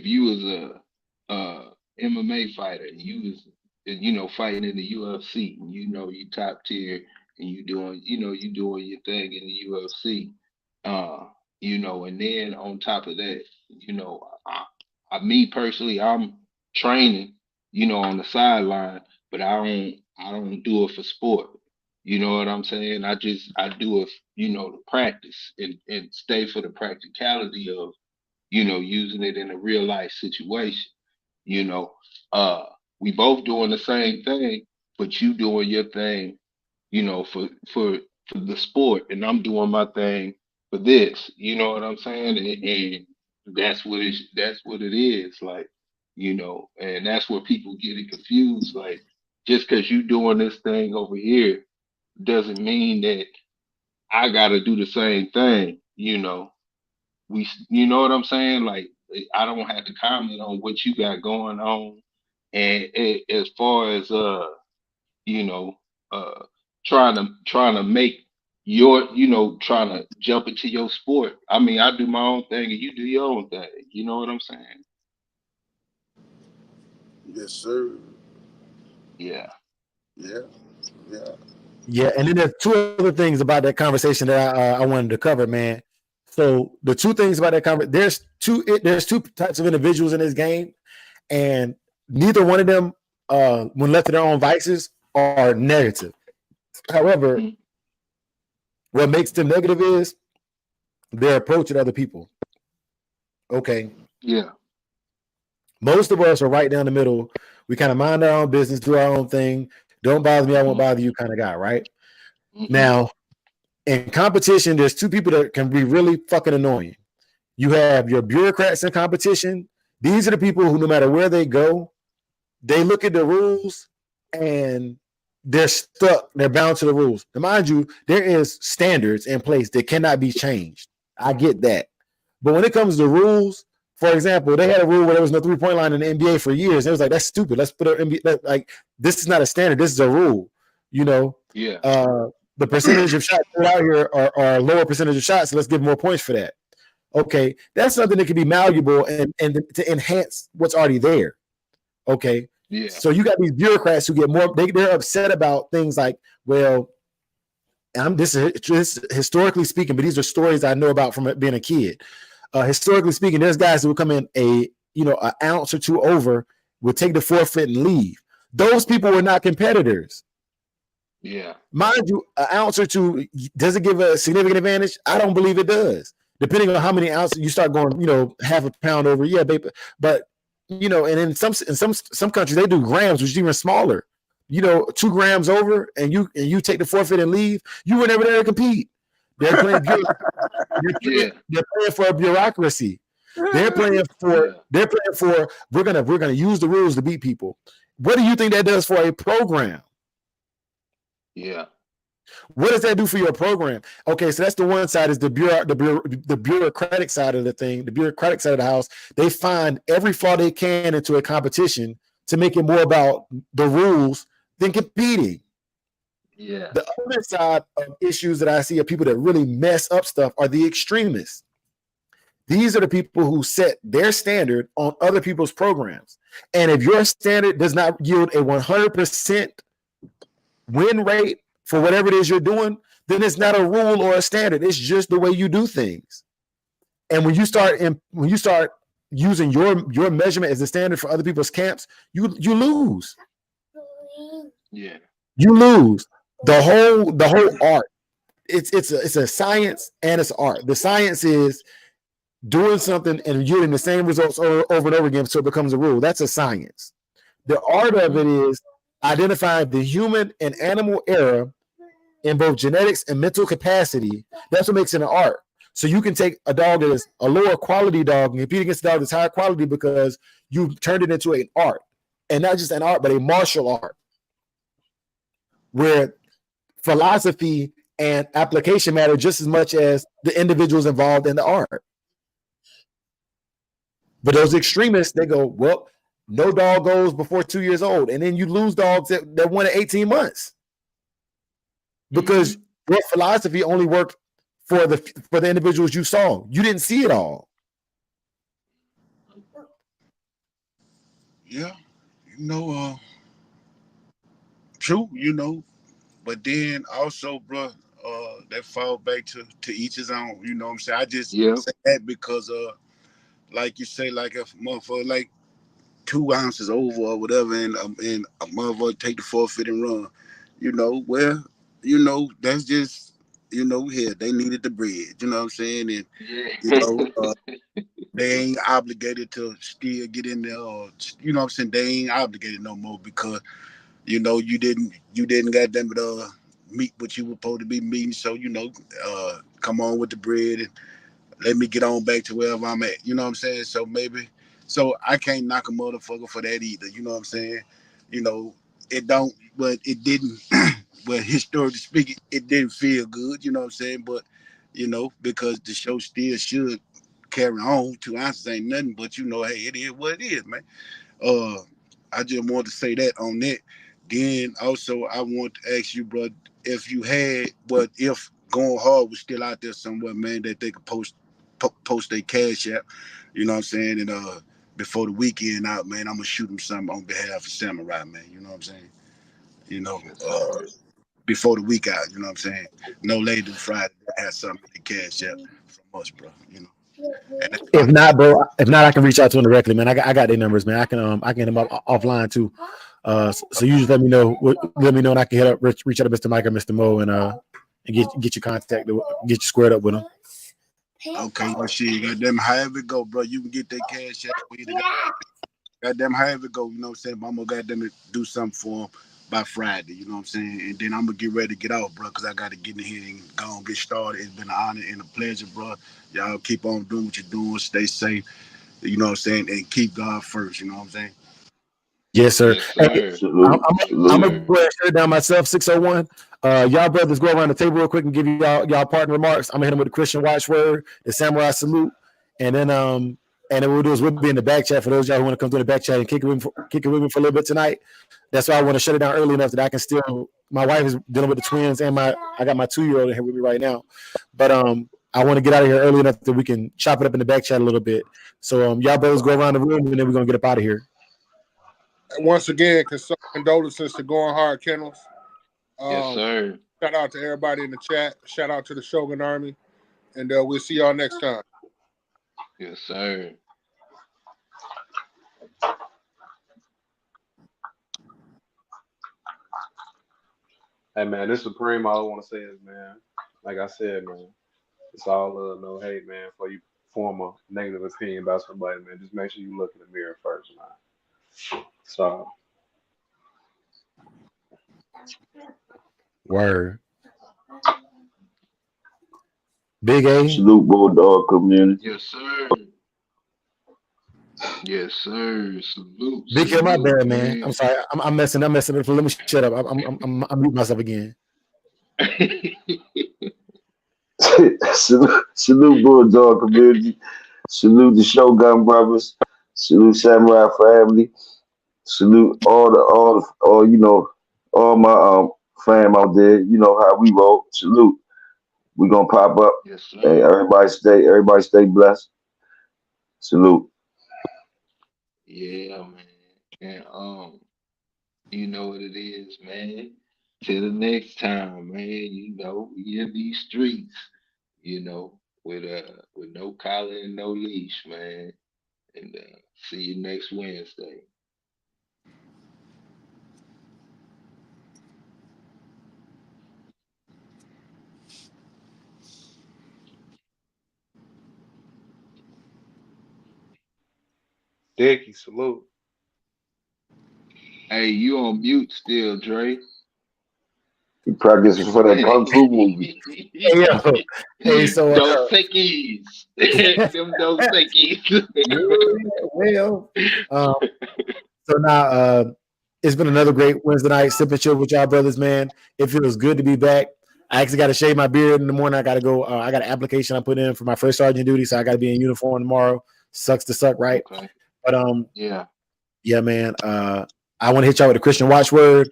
you was a MMA fighter, you was fighting in the UFC, and you top tier, and you doing your thing in the UFC, and then on top of that, me personally, I'm training, on the sideline, but I don't do it for sport. You know what I'm saying? I do it, to practice and stay for the practicality of, using it in a real life situation. You know, uh, we both doing the same thing, but you doing your thing, for the sport, and I'm doing my thing for this. You know what I'm saying? And that's what it is, like, and that's where people get it confused. Like, just because you doing this thing over here doesn't mean that I got to do the same thing. You know what I'm saying? Like, I don't have to comment on what you got going on, and as far as you know, uh, trying to make trying to jump into your sport. I mean, I do my own thing and you do your own thing. You know what I'm saying? Yes, sir. Yeah. Yeah, yeah. Yeah, and then there's two other things about that conversation that I wanted to cover, man. So the two things about that conversation, there's two types of individuals in this game, and neither one of them, when left to their own vices, are negative. However, Mhm. what makes them negative is their approach at other people. Okay, Yeah. most of us are right down the middle. We kind of mind our own business, do our own thing. Don't bother me, I won't Hmm. bother you, kind of guy, right? Hmm. Now, in competition, there's two people that can be really fucking annoying. You have your bureaucrats in competition. These are the people who, no matter where they go, they look at the rules and they're stuck. They're bound to the rules. Now, mind you, there is standards in place that cannot be changed. I get that. But when it comes to rules, for example, they had a rule where there was no 3-point line in the NBA for years. It was like, that's stupid. Let's put an NBA, like, this is not a standard. This is a rule. You know, Yeah. uh, the percentage of shots put out here are a lower percentage of shots. So let's give more points for that. Okay, that's something that can be malleable and to enhance what's already there. Okay, Yeah. so you got these bureaucrats who get more. They're upset about things like, well, this historically speaking, but these are stories I know about from being a kid. Historically speaking, there's guys who will come in an ounce or two over, will take the forfeit and leave. Those people were not competitors. Yeah. Mind you, an ounce or two, does it give a significant advantage? I don't believe it does. Depending on how many ounces you start going, half a pound over, yeah, baby. But and in some countries they do grams, which is even smaller. 2 grams over, and you take the forfeit and leave. You were never there to compete. They're playing. Yeah. They're playing for a bureaucracy. They're playing for. Yeah. They're playing for. We're gonna use the rules to beat people. What do you think that does for a program? Yeah. What does that do for your program? Okay, so that's the one side is the bureaucratic side of the thing, the bureaucratic side of the house. They find every flaw they can into a competition to make it more about the rules than competing. Yeah. The other side of issues that I see of people that really mess up stuff are the extremists. These are the people who set their standard on other people's programs. And if your standard does not yield a 100% win rate for whatever it is you're doing, then it's not a rule or a standard. It's just the way you do things. And when you start using your measurement as a standard for other people's camps, you lose. Yeah. You lose the whole art. It's a science and it's art. The science is doing something and getting the same results over and over again, so it becomes a rule. That's a science. The art of it is identifying the human and animal error in both genetics and mental capacity. That's what makes it an art. So you can take a dog that is a lower quality dog and compete against a dog that's higher quality because you turned it into an art. And not just an art, but a martial art, where philosophy and application matter just as much as the individuals involved in the art. But those extremists, they go, well, no dog goes before 2 years old. And then you lose dogs that won at 18 months. Because your philosophy only worked for the individuals you saw. You didn't see it all. Yeah, true, but then also, bro, that fall back to each his own. You know what I'm saying? I just Yeah. say that because, like you say, like if motherfucker like 2 ounces over or whatever, and a motherfucker take the forfeit and run, well, you know, that's just, you know, here they needed the bread. You know what I'm saying? And you Yeah. know, they ain't obligated to still get in there, or you know what I'm saying. They ain't obligated no more because you know you didn't got them meet what you were supposed to be meeting. So you know, come on with the bread and let me get on back to wherever I'm at. You know what I'm saying? So maybe, so I can't knock a motherfucker for that either. You know what I'm saying? You know, it don't, but it didn't. Well, historically speaking, it didn't feel good. You know what I'm saying? But you know, because the show still should carry on. 2 ounces ain't nothing, but you know, hey, it is what it is, man. Uh, I just wanted to say that on that. Then also, I want to ask you, bro, if you had, but if Going Hard was still out there somewhere, man, that they could post their cash app, you know what I'm saying, and before the weekend out, man, I'm gonna shoot them something on behalf of Samurai, man. You know what I'm saying? You know, Yes, sir. before the week out, you know what I'm saying? No later than Friday, they have something in the cash app from us, bro. You know, and that's If all. not, bro, if not, I can reach out to them directly, man. I got their numbers, man. I can hit them up offline too. So you just let me know, and I can hit up reach out to Mr. Mike or Mr. Mo and get your contact, get you squared up with them. Okay, well, shit, goddamn, however it go, bro, you can get that cash app. We either goddamn, however it go, you know what I'm saying? But I'm gonna goddamn do something for him by Friday, you know what I'm saying? And then I'm gonna get ready to get out, bro, because I gotta get in here and go and get started. It's been an honor and a pleasure, bro. Y'all keep on doing what you're doing, stay safe, you know what I'm saying, and keep God first, you know what I'm saying? Yes, sir. Yes, Hey, sir. I'm, Salute, I'm, Yes, I'm salute. gonna sir. go ahead and shut it down myself. 601. Y'all brothers go around the table real quick and give y'all parting remarks. I'm gonna hit them with the Christian watchword, the samurai salute, and then what we'll do is we'll be in the back chat for those y'all who want to come through the back chat and kick it with me for a little bit tonight. That's why I want to shut it down early enough that I can still. My wife is dealing with the twins, and I got my 2-year-old in here with me right now, but I want to get out of here early enough that we can chop it up in the back chat a little bit. So y'all brothers go around the room and then we're gonna get up out of here. And once again, condolences to Going Hard Kennels. Yes, Um, sir. shout out to everybody in the chat. Shout out to the Shogun Army. And we'll see y'all next time. Yes, sir. Hey man, this Supreme. All I want to say is, man, like I said, man, it's all love, no hate, man. For you form a negative opinion about somebody, man, just make sure you look in the mirror first, man. So Word. Big A. Salute Bulldog community. Yes, sir. Yes, sir. Salute, Big K, my salute, bad, man. I'm man. sorry. I'm messing. I'm messing. Let me shut up. I'm muting myself again. Salute Bulldog community. Salute the Shogun brothers. Salute Samurai family. Salute all you know, all my fam out there. You know how we roll. Salute. We gonna pop up. Yes, Hey, sir. everybody stay blessed. Salute. Yeah, man. And you know what it is, man. Till the next time, man. You know, we in these streets, with no collar and no leash, man. And see you next Wednesday. Dicky, salute. Hey, you on mute still, Dre? He practicing for that kung fu movie. Hey yo. Hey, so Dos Equis. Them Dos Equis. yeah, well, um, so now it's been another great Wednesday night sipping chill with y'all brothers, man. It feels good to be back. I actually got to shave my beard in the morning. I got to go. I got an application I put in for my first sergeant duty, so I got to be in uniform tomorrow. Sucks to suck, right? Okay. But Yeah. yeah, man. I want to hit y'all with a Christian watchword,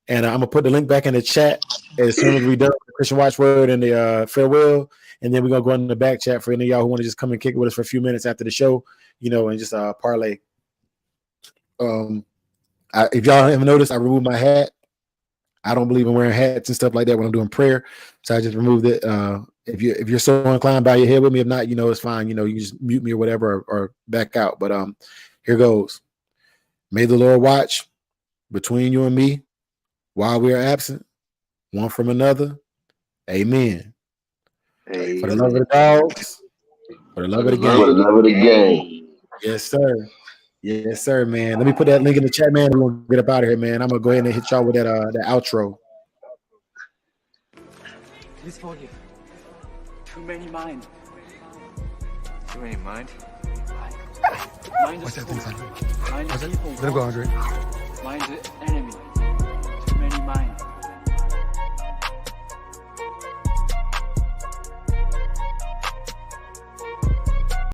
and I'm gonna put the link back in the chat as soon as we done with the Christian watchword and the farewell, and then we're gonna go in the back chat for any of y'all who want to just come and kick it with us for a few minutes after the show, and just parlay. Um, if y'all haven't noticed, I removed my hat. I don't believe in wearing hats and stuff like that when I'm doing prayer, so I just removed it. If you're so inclined, bow your head with me. If not, it's fine. You just mute me or whatever, or back out. But here goes. May the Lord watch between you and me while we are absent. one from another. Amen. Hey, For the love of the dogs, for the love for of the the For the love game. of love of the the game. game. Yes, sir. Yes, sir, man. Let me put that link in the chat, man. We're gonna get up out of here, man. I'm gonna go ahead and hit y'all with that outro. Please forgive. Too many mind. Too many mind? Mind the school. Mind the people. Mind the